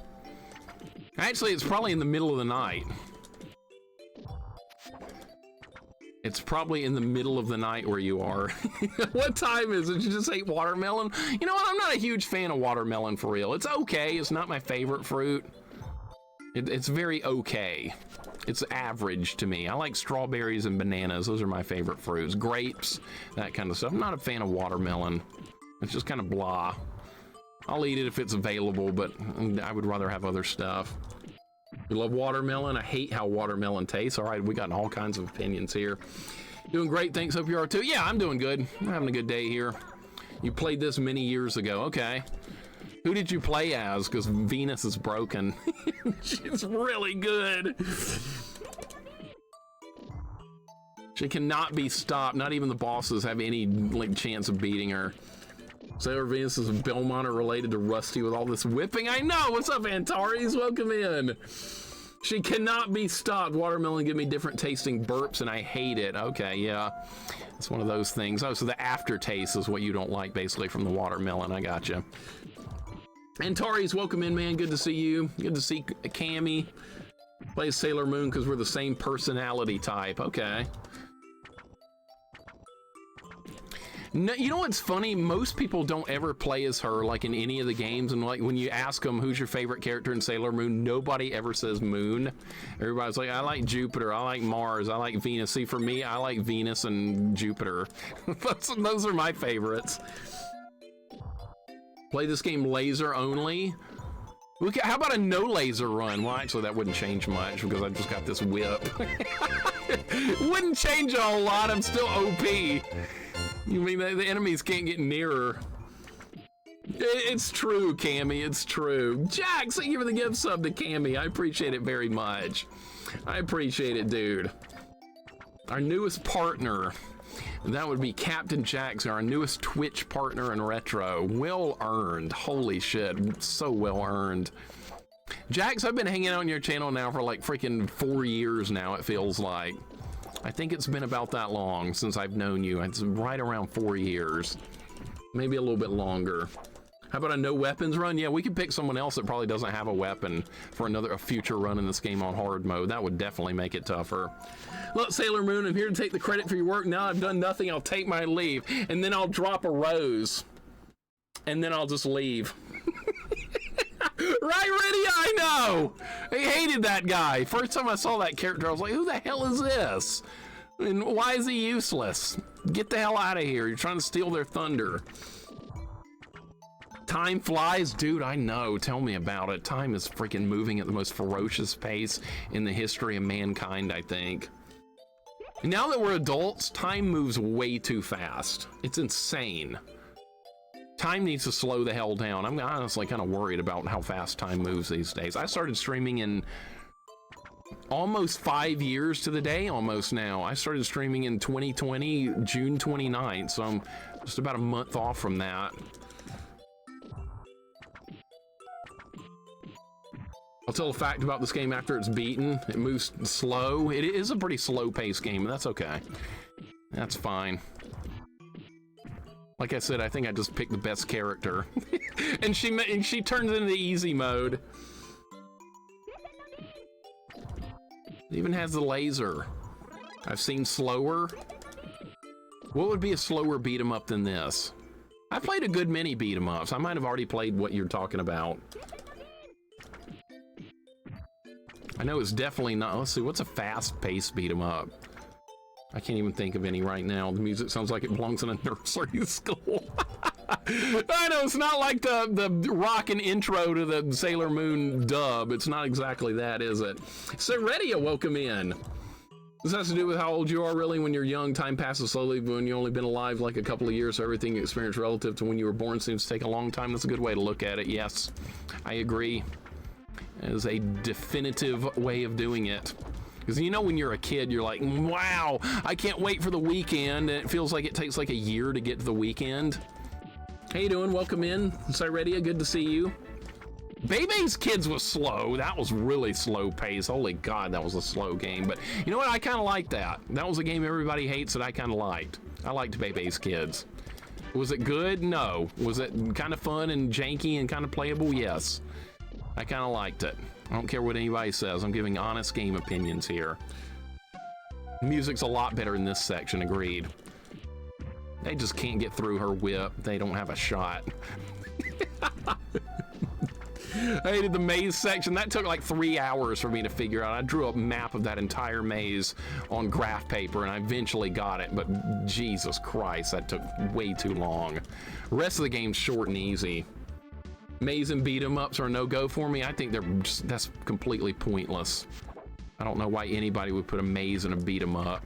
Actually, it's probably in the middle of the night. It's probably in the middle of the night where you are. What time is it? You just ate watermelon? You know what? I'm not a huge fan of watermelon for real. It's okay. It's not my favorite fruit. It's very okay. It's average to me. I like strawberries and bananas. Those are my favorite fruits. Grapes, that kind of stuff. I'm not a fan of watermelon. It's just kind of blah. I'll eat it if it's available, but I would rather have other stuff. You love watermelon? I hate how watermelon tastes. All right, we got all kinds of opinions here. Doing great, thanks. Hope you are too. Yeah, I'm doing good. I'm having a good day here. You played this many years ago. Okay. Who did you play as? Because Venus is broken. She's really good. She cannot be stopped. Not even the bosses have any like chance of beating her. Sailor Venus is Belmont are related to Rusty with all this whipping. I know. What's up, Antares? Welcome in. She cannot be stopped. Watermelon give me different tasting burps, and I hate it. Okay, yeah. It's one of those things. Oh, so the aftertaste is what you don't like, basically, from the watermelon. I gotcha. Antares, welcome in, man. Good to see you. Good to see Cammy. Play Sailor Moon because we're the same personality type. Okay. No, you know what's funny? Most people don't ever play as her, like in any of the games. And like when you ask them who's your favorite character in Sailor Moon, nobody ever says Moon. Everybody's like, I like Jupiter, I like Mars, I like Venus. See, for me, I like Venus and Jupiter. Those are my favorites. Play this game laser only. How about a no laser run? Well, actually, that wouldn't change much because I just got this whip. Wouldn't change a whole lot. I'm still OP. You mean the enemies can't get nearer? It's true, Cammy. It's true. Jack, thank you for the gift sub to Cammy. I appreciate it very much. I appreciate it, dude. Our newest partner. That would be Captain Jackson, our newest Twitch partner in retro. Well earned. Holy shit. So well earned. Jax, I've been hanging out on your channel now for like freaking 4 years now, it feels like. I think it's been about that long since I've known you. It's right around 4 years. Maybe a little bit longer. How about a no weapons run? Yeah, we could pick someone else that probably doesn't have a weapon for a future run in this game on hard mode. That would definitely make it tougher. Look, Sailor Moon, I'm here to take the credit for your work. Now I've done nothing, I'll take my leave. And then I'll drop a rose. And then I'll just leave. Right, Reddy? I know! I hated that guy. First time I saw that character, I was like, who the hell is this? And why is he useless? Get the hell out of here. You're trying to steal their thunder. Time flies, dude. I know. Tell me about it. Time is freaking moving at the most ferocious pace in the history of mankind, I think. And now that we're adults, time moves way too fast. It's insane. Time needs to slow the hell down. I'm honestly kind of worried about how fast time moves these days. I started streaming in almost 5 years to the day almost now. I started streaming in 2020, June 29th, so I'm just about a month off from that. I'll tell a fact about this game after it's beaten. It moves slow. It is a pretty slow-paced game, and that's okay. That's fine. Like I said, I think I just picked the best character. and she turns into the easy mode. It even has the laser. I've seen slower. What would be a slower beat 'em up than this? I played a good many beat 'em ups. I might have already played what you're talking about. I know it's definitely not. Let's see, what's a fast-paced beat 'em up? I can't even think of any right now. The music sounds like it belongs in a nursery school. I know, it's not like the rockin' intro to the Sailor Moon dub. It's not exactly that, is it? So, Redia, welcome in. This has to do with how old you are, really. When you're young, time passes slowly. When you've only been alive like a couple of years, so everything you experience relative to when you were born seems to take a long time. That's a good way to look at it. Yes, I agree. It is a definitive way of doing it. Because you know when you're a kid, you're like, wow, I can't wait for the weekend. And it feels like it takes like a year to get to the weekend. How you doing? Welcome in. Cyredia, good to see you. Bebe's Kids was slow. That was really slow pace. Holy God, that was a slow game. But you know what? I kind of liked that. That was a game everybody hates that I kind of liked. I liked Bebe's Kids. Was it good? No. Was it kind of fun and janky and kind of playable? Yes. I kind of liked it. I don't care what anybody says. I'm giving honest game opinions here. Music's a lot better in this section, agreed. They just can't get through her whip. They don't have a shot. I hated the maze section. That took like 3 hours for me to figure out. I drew a map of that entire maze on graph paper and I eventually got it, but Jesus Christ, that took way too long. The rest of the game's short and easy. Maze and beat 'em ups are a no-go for me. I think that's completely pointless. I don't know why anybody would put a maze and a beat 'em up.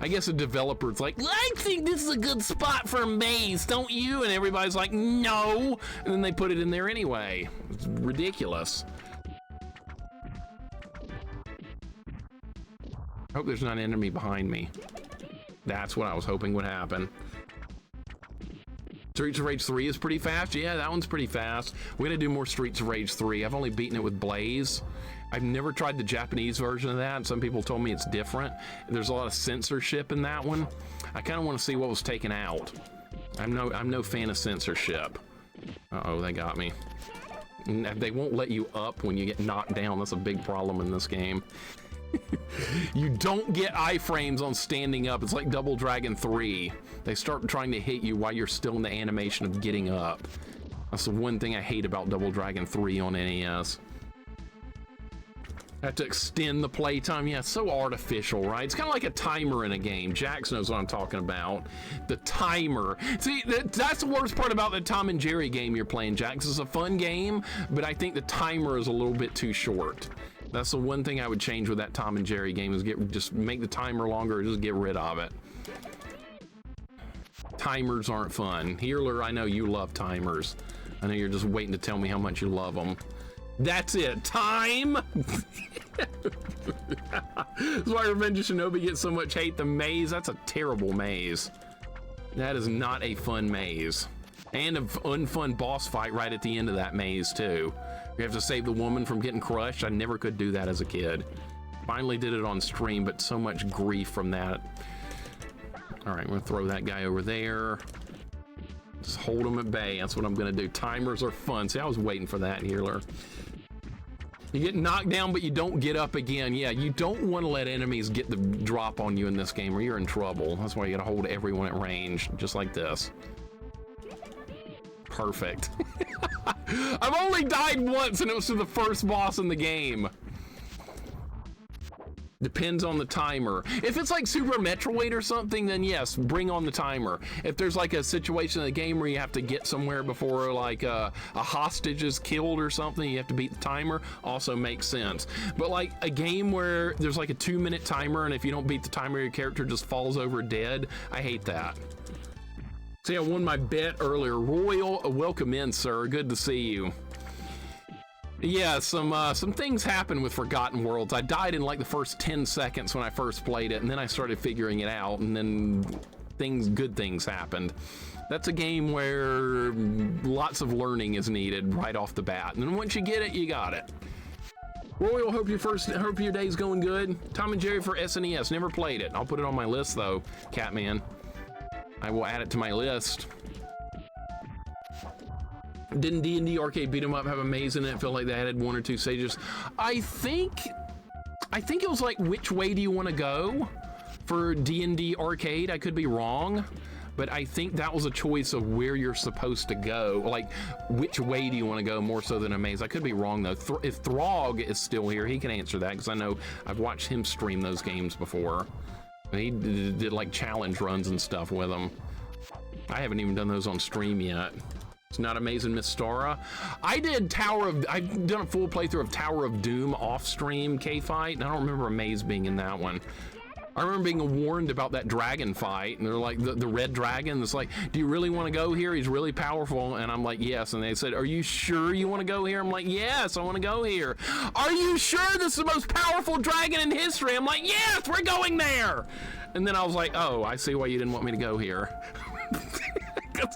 I guess a developer's like, I think this is a good spot for a maze, don't you? And everybody's like, no. And then they put it in there anyway. It's ridiculous. I hope there's not an enemy behind me. That's what I was hoping would happen. Streets of Rage 3 is pretty fast. Yeah, that one's pretty fast. We're gonna do more Streets of Rage 3. I've only beaten it with Blaze. I've never tried the Japanese version of that. Some people told me it's different. There's a lot of censorship in that one. I kind of want to see what was taken out. I'm no fan of censorship. Uh-oh, they got me. And they won't let you up when you get knocked down. That's a big problem in this game. You don't get iframes on standing up. It's like Double Dragon 3. They start trying to hit you while you're still in the animation of getting up. That's the one thing I hate about Double Dragon 3 on NES. I have to extend the playtime. Yeah, it's so artificial, right? It's kind of like a timer in a game. Jax knows what I'm talking about. The timer. See, that's the worst part about the Tom and Jerry game you're playing, Jax. It's a fun game, but I think the timer is a little bit too short. That's the one thing I would change with that Tom and Jerry game is just make the timer longer or just get rid of it. Timers aren't fun. Healer, I know you love timers. I know you're just waiting to tell me how much you love them. That's it. Time! That's why Revenge of Shinobi gets so much hate. The maze, that's a terrible maze. That is not a fun maze. And an unfun boss fight right at the end of that maze, too. You have to save the woman from getting crushed. I never could do that as a kid. Finally did it on stream, but so much grief from that. All right, I'm gonna throw that guy over there. Just hold him at bay. That's what I'm gonna do. Timers are fun. See, I was waiting for that, Healer. You get knocked down, but you don't get up again. Yeah, you don't want to let enemies get the drop on you in this game or you're in trouble. That's why you gotta hold everyone at range, just like this. Perfect. I've only died once and it was to the first boss in the game. Depends on the timer. If it's like Super Metroid or something, then yes, bring on the timer. If there's like a situation in the game where you have to get somewhere before like a hostage is killed or something, you have to beat the timer, also makes sense. But like a game where there's like a 2-minute timer and if you don't beat the timer, your character just falls over dead, I hate that. See, I won my bet earlier. Royal, welcome in, sir. Good to see you. Yeah, some things happened with Forgotten Worlds. I died in like the first 10 seconds when I first played it, and then I started figuring it out, and then good things happened. That's a game where lots of learning is needed right off the bat, and then once you get it, you got it. Royal, hope your day's going good. Tom and Jerry for SNES, never played it. I'll put it on my list though, Catman. I will add it to my list. Didn't D&D Arcade Beat 'em Up have a maze in it? It felt like they added 1 or 2 stages. I think it was like, which way do you want to go for D&D Arcade? I could be wrong, but I think that was a choice of where you're supposed to go. Like, which way do you want to go more so than a maze? I could be wrong though. If Throg is still here, he can answer that because I know I've watched him stream those games before. He did like challenge runs and stuff with them. I haven't even done those on stream yet. It's not Amazing Miss Stara. I've done a full playthrough of Tower of Doom off stream K-Fight, and I don't remember a maze being in that one. I remember being warned about that dragon fight, and they're like, the red dragon, it's like, do you really want to go here? He's really powerful. And I'm like, yes. And they said, are you sure you want to go here? I'm like, yes, I want to go here. Are you sure this is the most powerful dragon in history? I'm like, yes, we're going there. And then I was like, oh, I see why you didn't want me to go here.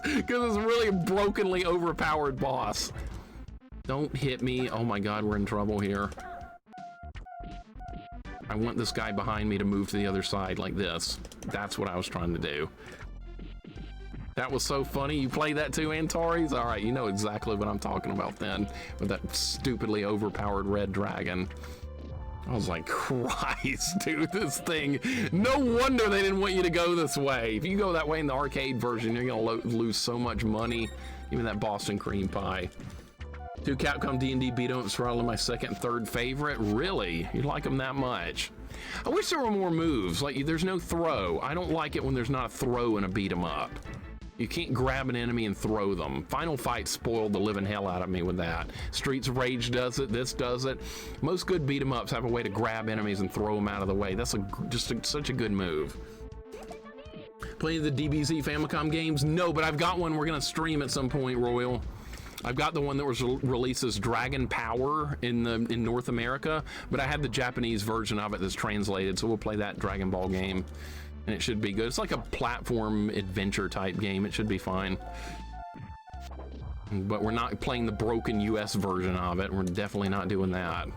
Because it's a really brokenly overpowered boss. Don't hit me. Oh my God, we're in trouble here. I want this guy behind me to move to the other side like this. That's what I was trying to do. That was so funny. You play that too, Antares? All right, you know exactly what I'm talking about then, with that stupidly overpowered red dragon. I was like, Christ, dude, this thing. No wonder they didn't want you to go this way. If you go that way in the arcade version, you're gonna lose so much money. Even that Boston cream pie. 2 Capcom D&D beat-em-ups are probably my second and third favorite. Really? You like them that much? I wish there were more moves. Like, there's no throw. I don't like it when there's not a throw in a beat-em-up. You can't grab an enemy and throw them. Final Fight spoiled the living hell out of me with that. Streets of Rage does it. This does it. Most good beat-em-ups have a way to grab enemies and throw them out of the way. That's such a good move. Playing the DBZ Famicom games? No, but I've got one we're going to stream at some point, Royal. I've got the one that was released as Dragon Power in North America, but I had the Japanese version of it that's translated, so we'll play that Dragon Ball game, and it should be good. It's like a platform adventure type game. It should be fine. But we're not playing the broken US version of it. We're definitely not doing that.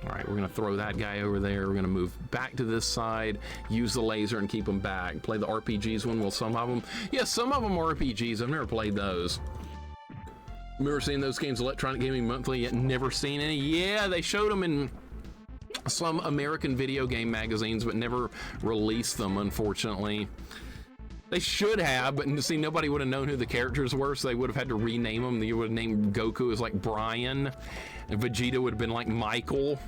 All right, we're gonna throw that guy over there. We're gonna move back to this side, use the laser and keep them back. Play the RPGs one. Well, some of them, yeah, some of them are RPGs. I've never played those. Remember seeing those games, Electronic Gaming Monthly, yet never seen any? Yeah, they showed them in some American video game magazines, but never released them, unfortunately. They should have, but see, nobody would have known who the characters were, so they would have had to rename them. They would have named Goku as like Brian, and Vegeta would have been like Michael.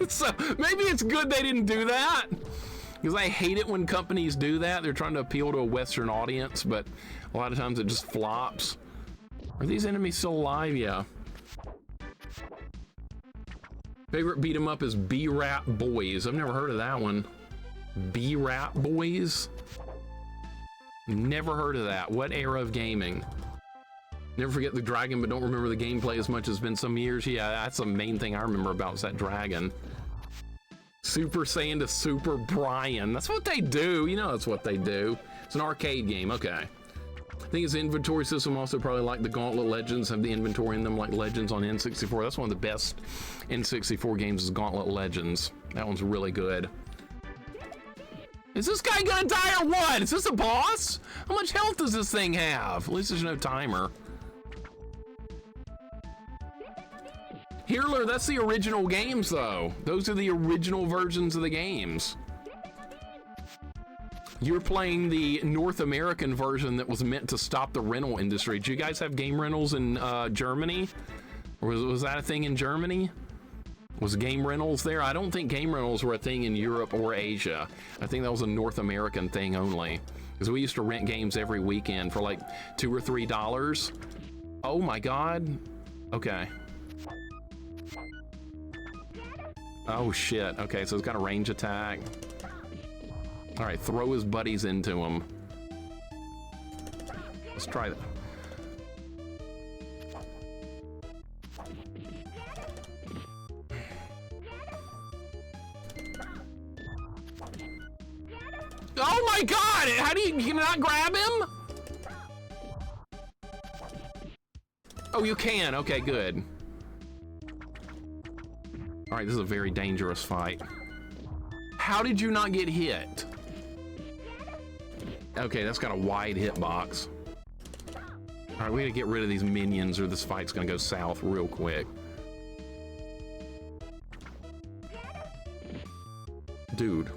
So maybe it's good they didn't do that, because I hate it when companies do that. They're trying to appeal to a Western audience, but a lot of times it just flops. Are these enemies still alive? Yeah. Favorite beat 'em up is B-Rap Boys. I've never heard of that one. B-Rap Boys? Never heard of that. What era of gaming? Never forget the dragon, but don't remember the gameplay as much as it's been some years. Yeah, that's the main thing I remember about is that dragon. Super Saiyan to Super Brian. That's what they do. You know that's what they do. It's an arcade game. Okay. I think its inventory system also probably like the Gauntlet Legends, have the inventory in them like Legends on N64. That's one of the best N64 games is Gauntlet Legends. That one's really good. Is this guy gonna die or what? Is this a boss? How much health does this thing have? At least there's no timer. Hearler, that's the original games though. Those are the original versions of the games. You're playing the North American version that was meant to stop the rental industry. Do you guys have game rentals in Germany? Or was that a thing in Germany? Was game rentals there? I don't think game rentals were a thing in Europe or Asia. I think that was a North American thing only. Because we used to rent games every weekend for like $2 or $3. Oh my God. Okay. Oh shit. Okay, so it's got a range attack. All right, throw his buddies into him. Let's try that. Oh my God! How do you not grab him? Oh, you can. Okay, good. All right, this is a very dangerous fight. How did you not get hit? Okay, that's got a wide hitbox. All right, we gotta get rid of these minions or this fight's gonna go south real quick. Dude.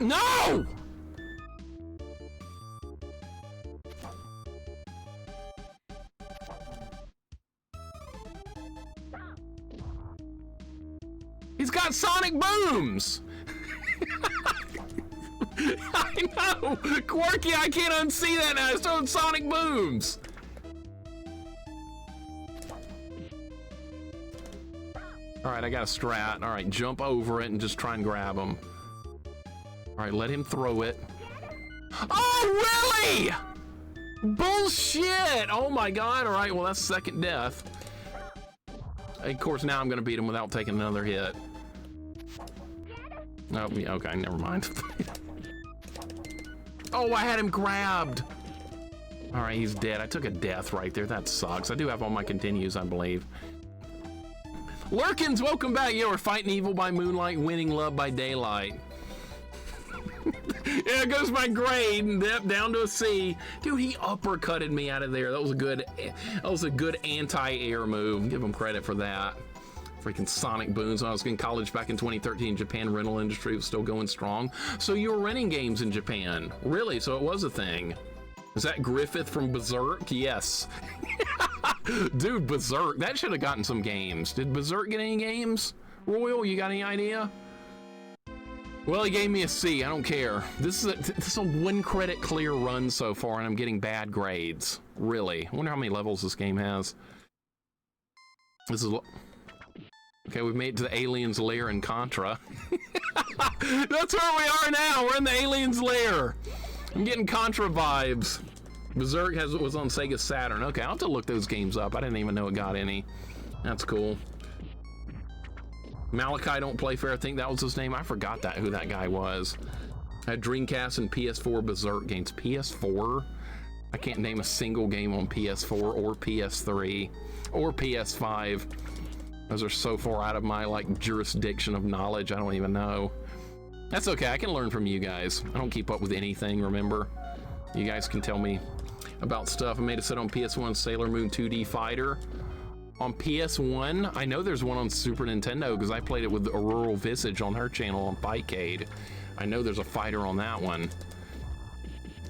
No! He's got sonic booms! I know! Quirky, I can't unsee that now. It's throwing sonic booms! Alright, I got a strat. Alright, jump over it and just try and grab him. Alright, let him throw it. Oh, really?! Bullshit! Oh my God, alright, well that's second death. Of course, now I'm gonna beat him without taking another hit. Oh, yeah, okay, never mind. Oh, I had him grabbed! Alright, he's dead. I took a death right there. That sucks. I do have all my continues, I believe. Lurkins, welcome back. Yeah, we're fighting evil by moonlight, winning love by daylight. Yeah, it goes my grade down to a C. Dude, he uppercutted me out of there. That was a good anti-air move. Give him credit for that. Freaking sonic booms. When I was in college back in 2013, Japan rental industry was still going strong. So you were renting games in Japan? Really? So it was a thing. Is that Griffith from Berserk? Yes. Dude, Berserk. That should have gotten some games. Did Berserk get any games? Royal, you got any idea? Well, he gave me a C. I don't care. This is a 1 credit clear run so far, and I'm getting bad grades. Really. I wonder how many levels this game has. This is... Okay, we've made it to the alien's lair in Contra. That's where we are now. We're in the alien's lair. I'm getting Contra vibes. Berserk was on Sega Saturn. Okay, I'll have to look those games up. I didn't even know it got any. That's cool. Malachi Don't Play Fair, I think that was his name. I forgot who that guy was. I had Dreamcast and PS4 Berserk games. PS4? I can't name a single game on PS4 or PS3 or PS5. Those are so far out of my jurisdiction of knowledge, I don't even know. That's okay, I can learn from you guys. I don't keep up with anything, remember? You guys can tell me about stuff. I made a set on PS1 Sailor Moon 2D Fighter. On PS1, I know there's one on Super Nintendo because I played it with Auroral Visage on her channel on Bikeade. I know there's a fighter on that one.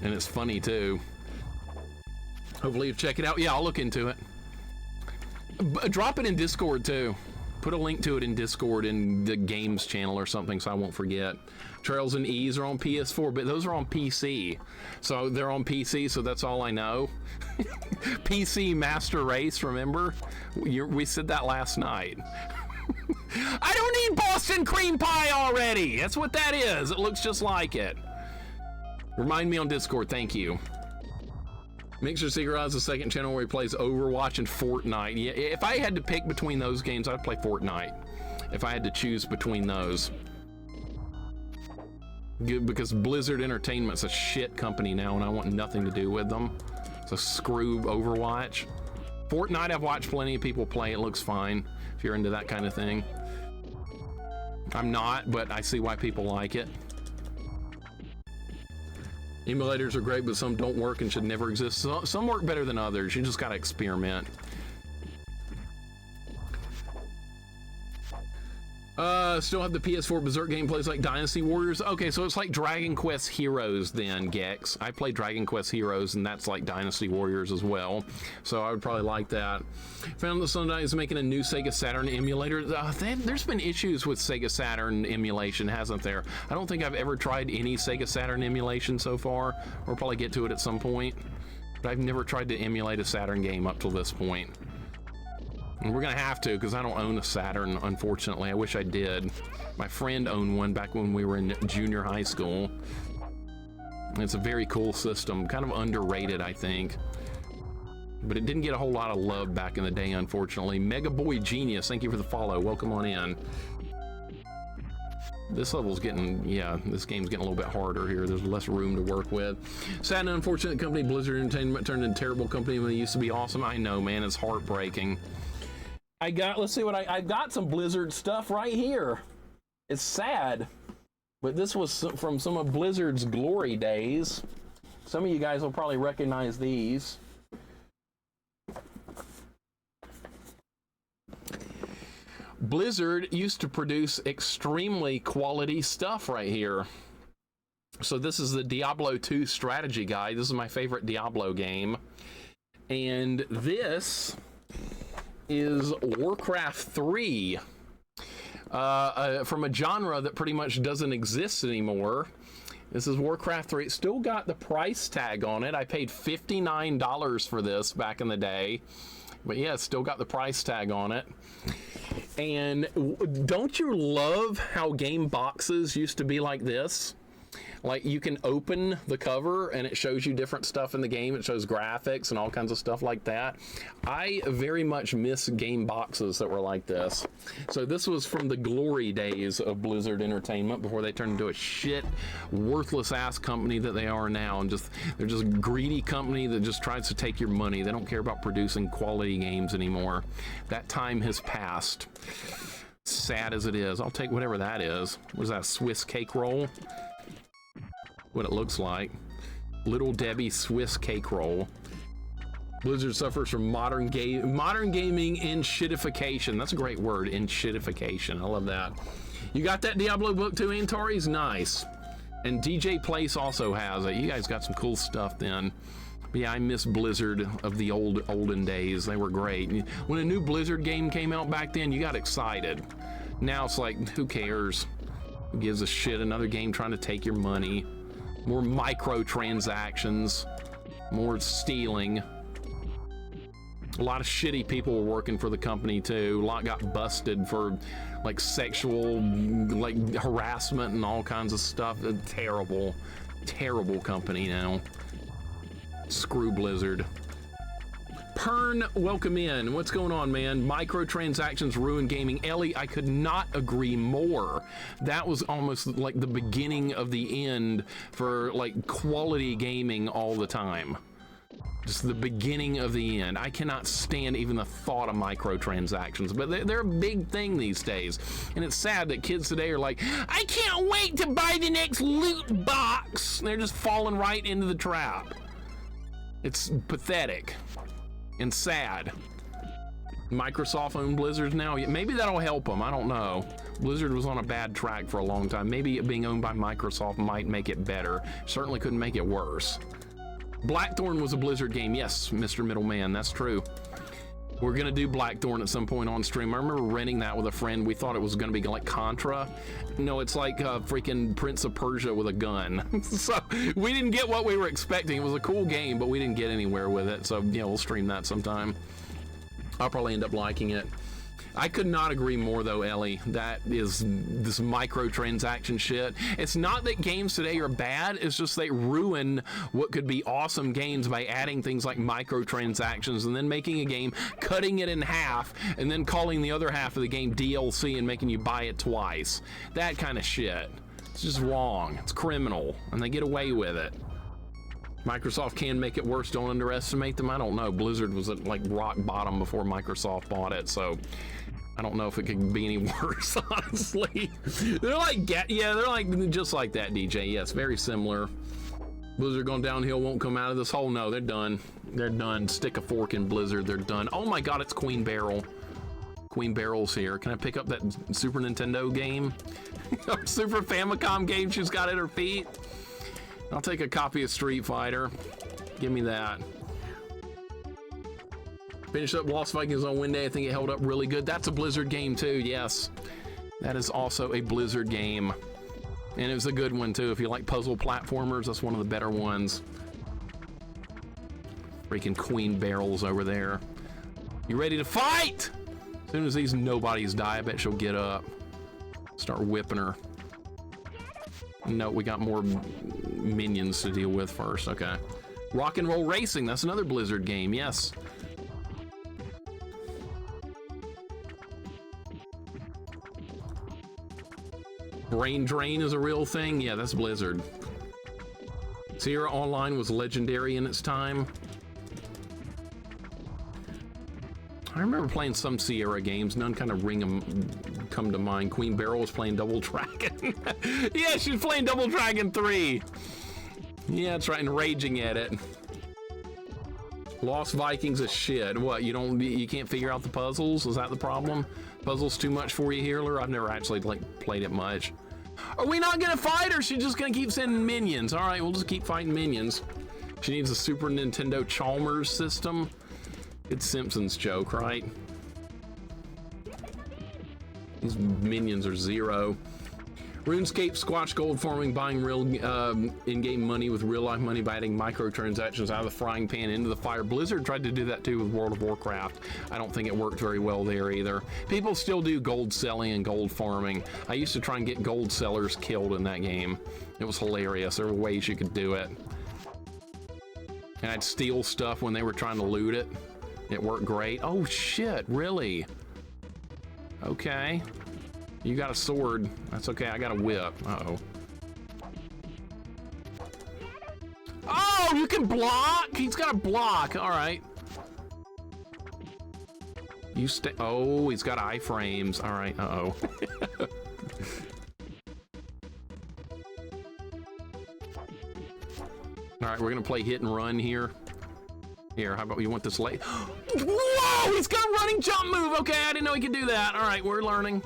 And it's funny too. Hopefully you check it out. Yeah, I'll look into it. Drop it in Discord too. Put a link to it in Discord in the games channel or something so I won't forget. Trails and Ease are on PS4, but those are on PC. So they're on PC, so that's all I know. PC Master Race, remember? We said that last night. I don't need Boston cream pie already. That's what that is. It looks just like it. Remind me on Discord, thank you. Mixer Secret has a second channel where he plays Overwatch and Fortnite. Yeah, if I had to pick between those games, I'd play Fortnite. If I had to choose between those. Because Blizzard Entertainment's a shit company now and I want nothing to do with them. So screw Overwatch. Fortnite, I've watched plenty of people play. It looks fine if you're into that kind of thing. I'm not, but I see why people like it. Emulators are great, but some don't work and should never exist. Some work better than others. You just gotta experiment. Still have the PS4 Berserk gameplays like Dynasty Warriors. Okay, so it's like Dragon Quest Heroes then, Gex. I play Dragon Quest Heroes, and that's like Dynasty Warriors as well. So I would probably like that. Found that Sunday is making a new Sega Saturn emulator. There's been issues with Sega Saturn emulation, hasn't there? I don't think I've ever tried any Sega Saturn emulation so far. We'll probably get to it at some point. But I've never tried to emulate a Saturn game up till this point. And we're gonna have to, because I don't own a Saturn, unfortunately. I wish I did. My friend owned one back when we were in junior high school. And it's a very cool system, kind of underrated, I think. But it didn't get a whole lot of love back in the day, unfortunately. Mega Boy Genius, thank you for the follow. Welcome on in. This level's getting, yeah, this game's getting a little bit harder here. There's less room to work with. Sad and unfortunate company, Blizzard Entertainment turned into a terrible company when they used to be awesome. I know, man, it's heartbreaking. Let's see what I got some Blizzard stuff right here. It's sad, but this was from some of Blizzard's glory days. Some of you guys will probably recognize these. Blizzard used to produce extremely quality stuff right here. So this is the Diablo 2 strategy guide. This is my favorite Diablo game. And this is Warcraft 3 from a genre that pretty much doesn't exist anymore. This is Warcraft 3. It still got the price tag on it. I paid $59 for this back in the day. But yeah, it's still got the price tag on it. And don't you love how game boxes used to be like this? Like, you can open the cover and it shows you different stuff in the game. It shows graphics and all kinds of stuff like that. I very much miss game boxes that were like this. So this was from the glory days of Blizzard Entertainment before they turned into a shit, worthless ass company that they are now. And they're just a greedy company that just tries to take your money. They don't care about producing quality games anymore. That time has passed. Sad as it is. I'll take whatever that is. What is that, a Swiss cake roll? What it looks like. Little Debbie Swiss cake roll. Blizzard suffers from modern gaming in-shitification. That's a great word, in-shitification. I love that. You got that Diablo book too, Antares? Nice. And DJ Place also has it. You guys got some cool stuff then. But yeah, I miss Blizzard of the olden days. They were great. When a new Blizzard game came out back then, you got excited. Now it's like, who cares? Who gives a shit? Another game trying to take your money. More microtransactions, more stealing. A lot of shitty people were working for the company too. A lot got busted for like sexual harassment and all kinds of stuff. A terrible, terrible company now. Screw Blizzard. Pern, welcome in. What's going on, man? Microtransactions ruin gaming. Ellie, I could not agree more. That was almost like the beginning of the end for like quality gaming all the time. Just the beginning of the end. I cannot stand even the thought of microtransactions, but they're a big thing these days. And it's sad that kids today are like, I can't wait to buy the next loot box. They're just falling right into the trap. It's pathetic and sad. Microsoft owned Blizzard now. Maybe that'll help them. I don't know. Blizzard was on a bad track for a long time. Maybe it being owned by Microsoft might make it better. Certainly couldn't make it worse. Blackthorn was a Blizzard game. Yes, Mr. Middleman, that's true. We're gonna do Blackthorn at some point on stream. I remember renting that with a friend. We thought it was gonna be like Contra. No, it's like freaking Prince of Persia with a gun. So we didn't get what we were expecting. It was a cool game, but we didn't get anywhere with it. So yeah, we'll stream that sometime. I'll probably end up liking it. I could not agree more though, Ellie. That is this microtransaction shit. It's not that games today are bad, it's just they ruin what could be awesome games by adding things like microtransactions and then making a game, cutting it in half, and then calling the other half of the game DLC and making you buy it twice. That kind of shit. It's just wrong. It's criminal, and they get away with it. Microsoft can make it worse. Don't underestimate them. I don't know. Blizzard was at like rock bottom before Microsoft bought it, so I don't know if it could be any worse, honestly. They're like, yeah, they're like just like that, DJ. Yes, very similar. Blizzard going downhill, won't come out of this hole. No, they're done. They're done. Stick a fork in Blizzard. They're done. Oh my God, it's Queen Beryl. Queen Beryl's here. Can I pick up that Super Nintendo game? Or Super Famicom game she's got at her feet? I'll take a copy of Street Fighter. Give me that. Finished up Lost Vikings on Wednesday. I think it held up really good. That's a Blizzard game too, yes. That is also a Blizzard game. And it was a good one too. If you like puzzle platformers, that's one of the better ones. Freaking Queen Beryl's over there. You ready to fight? As soon as these nobodies die, I bet she'll get up. Start whipping her. No, we got more minions to deal with first. Okay. Rock and Roll Racing. That's another Blizzard game. Yes. Brain Drain is a real thing. Yeah, that's Blizzard. Sierra Online was legendary in its time. I remember playing some Sierra games. None kind of come to mind. Queen Beryl was playing Double Dragon. Yeah, she's playing Double Dragon 3. Yeah, that's right, and raging at it. Lost Vikings is shit. What, you can't figure out the puzzles? Is that the problem? Puzzles too much for you, Healer? I've never actually played it much. Are we not gonna fight, or is she just gonna keep sending minions? All right, we'll just keep fighting minions. She needs a Super Nintendo Chalmers system. It's Simpsons joke, right? These minions are zero. RuneScape, Squatch Gold Farming, buying real in-game money with real-life money by adding microtransactions out of the frying pan into the fire. Blizzard tried to do that too with World of Warcraft. I don't think it worked very well there either. People still do gold selling and gold farming. I used to try and get gold sellers killed in that game. It was hilarious. There were ways you could do it. And I'd steal stuff when they were trying to loot it. It worked great. Oh shit, really? Okay. You got a sword. That's okay, I got a whip. Uh-oh. Oh, you can block? He's got a block, all right. You stay, oh, he's got iframes. All right, uh-oh. All right, we're gonna play hit and run here. Here, how about you want this late? Whoa, he's got a running jump move. Okay, I didn't know he could do that. All right, we're learning.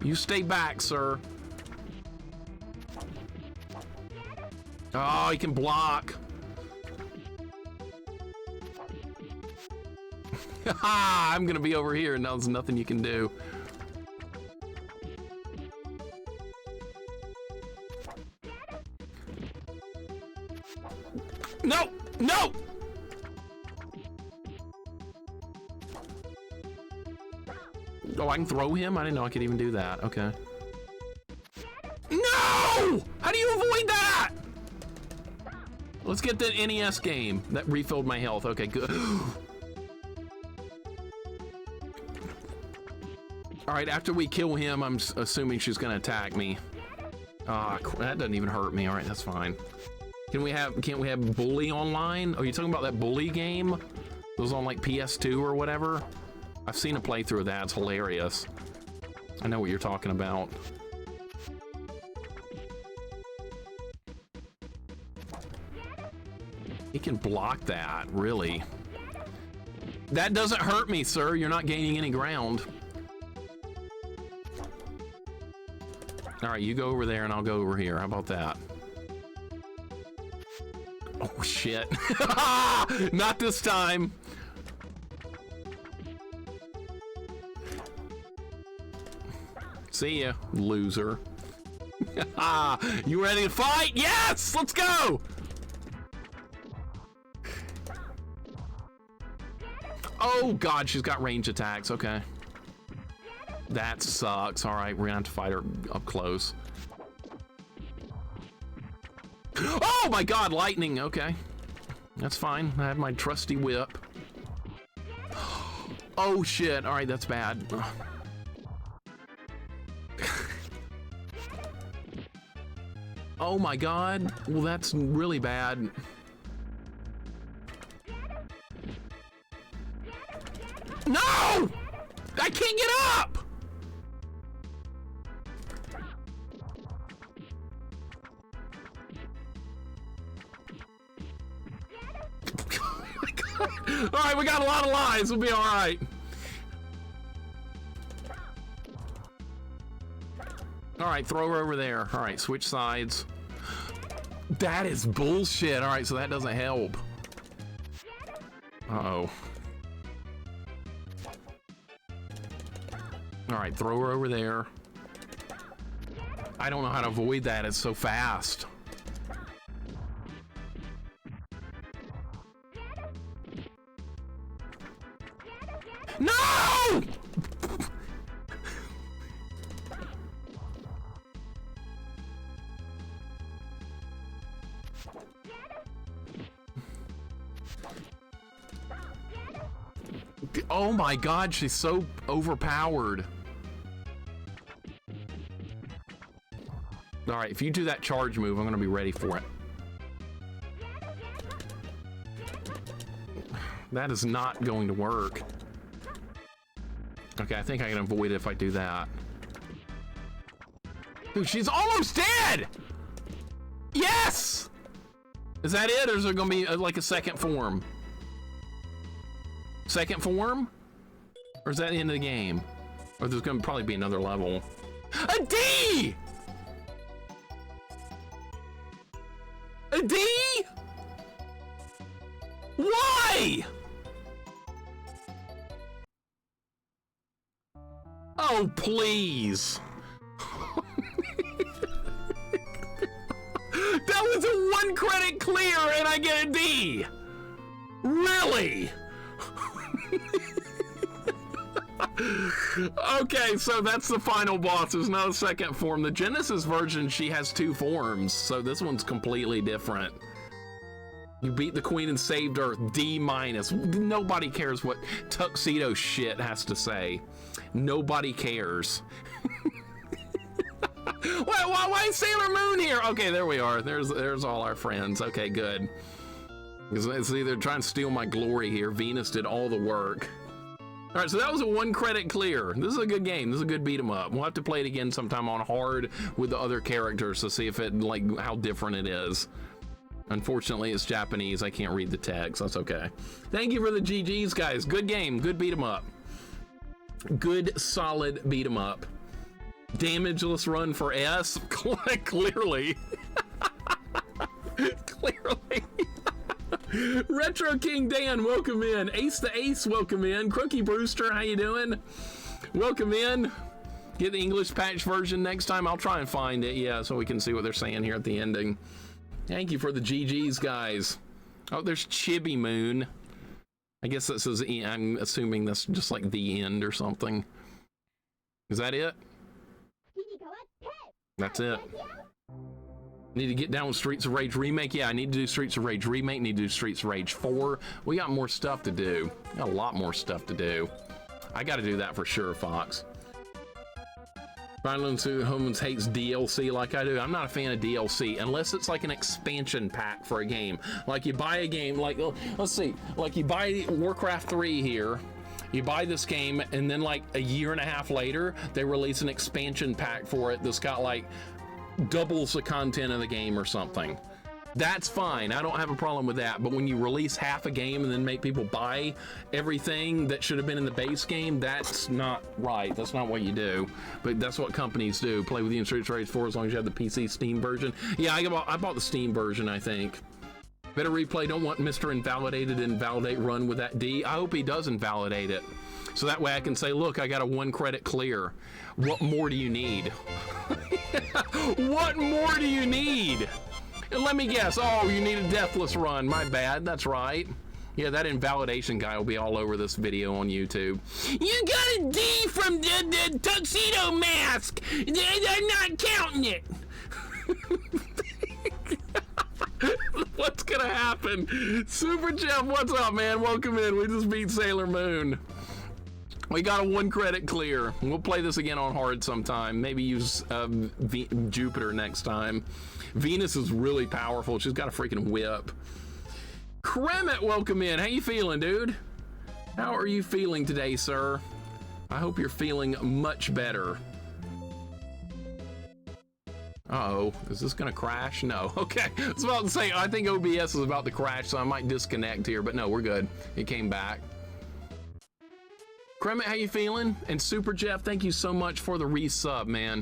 You stay back, sir. Oh, he can block. I'm gonna be over here and now there's nothing you can do. No! No! Oh, I can throw him? I didn't know I could even do that. Okay. No! How do you avoid that? Let's get the NES game. That refilled my health. Okay, good. All right, after we kill him, I'm assuming she's gonna attack me. Ah, that doesn't even hurt me. All right, that's fine. Can't we have Bully online? Oh, you talking about that Bully game? It was on like PS2 or whatever? I've seen a playthrough of that. It's hilarious. I know what you're talking about. He can block that, really. That doesn't hurt me, sir. You're not gaining any ground. All right, you go over there and I'll go over here. How about that? Oh, shit. Not this time. See ya, loser. You ready to fight? Yes! Let's go! Oh, God, she's got range attacks. Okay. That sucks. All right, we're gonna have to fight her up close. Oh, my God, lightning. Okay. That's fine. I have my trusty whip. Oh, shit. All right, that's bad. Oh, my God. Well, that's really bad. No! I can't get up! Oh my God. All right, we got a lot of lives. We'll be all right. All right, throw her over there. All right, switch sides. That is bullshit. All right, so that doesn't help. Uh-oh. All right, throw her over there. I don't know how to avoid that. It's so fast. No! Oh my God, she's so overpowered. All right, if you do that charge move, I'm gonna be ready for it. That is not going to work. Okay, I think I can avoid it if I do that. Dude, she's almost dead! Yes! Is that it, or is there gonna be like a second form? Second form? Or is that the end of the game? Or there's gonna probably be another level. A D! A D? Why? Oh, please. That was a 1 credit clear and I get a D. Really? Okay, so that's the final boss. There's no second form. The Genesis version, she has 2 forms, so this one's completely different. You beat the queen and saved Earth, D-. Nobody cares what tuxedo shit has to say. Nobody cares. Why is Sailor Moon here? Okay, there we are. There's all our friends. Okay, good. It's either trying to steal my glory here. Venus did all the work. All right, so that was a 1 credit clear. This is a good game. This is a good beat 'em up. We'll have to play it again sometime on hard with the other characters to see if it, like, how different it is. Unfortunately, it's Japanese. I can't read the text. That's okay. Thank you for the GGs, guys. Good game. Good beat 'em up. Good, solid beat 'em up. Damageless run for S? Clearly. Clearly. Retro King Dan, welcome in. Ace the Ace, welcome in. Crookie Brewster, how you doing? Welcome in. Get the English patch version next time. I'll try and find it, yeah, so we can see what they're saying here at the ending. Thank you for the GGs, guys. Oh, there's Chibi Moon. I guess that says, I'm assuming that's just like the end or something. Is that it? That's it. Need to get down with Streets of Rage Remake. Yeah, I need to do Streets of Rage Remake. Need to do Streets of Rage 4. We got more stuff to do. Got a lot more stuff to do. I got to do that for sure, Fox. Violence Homans hates DLC like I do. I'm not a fan of DLC unless it's like an expansion pack for a game. Like you buy a game, like, let's see, like you buy Warcraft 3 here. You buy this game, and then like a year and a half later, they release an expansion pack for it that's got like doubles the content of the game or something. That's fine. I don't have a problem with that. But when you release half a game and then make people buy everything that should have been in the base game, that's not right. That's not what you do. But that's what companies do. Play with you in Street Fighter 4 as long as you have the PC Steam version. Yeah, I bought the Steam version, I think. Better replay. Don't want Mr. Invalidated to invalidate run with that D. I hope he does invalidate it. So that way I can say, look, I got a 1 credit clear. What more do you need? What more do you need? Let me guess. Oh, you need a deathless run. My bad. That's right. Yeah, that invalidation guy will be all over this video on YouTube. You got a D from the tuxedo mask. They're not counting it. What's gonna happen? Super Jeff, what's up, man? Welcome in. We just beat Sailor Moon. We got a 1 credit clear. We'll play this again on hard sometime. Maybe use Jupiter next time. Venus is really powerful. She's got a freaking whip. Kremet, welcome in. How you feeling, dude? How are you feeling today, sir? I hope you're feeling much better. Uh-oh, is this gonna crash? No. Okay, I was about to say, I think OBS is about to crash, so I might disconnect here, but no, we're good. It came back. Kremet, how you feeling? And Super Jeff, thank you so much for the resub, man.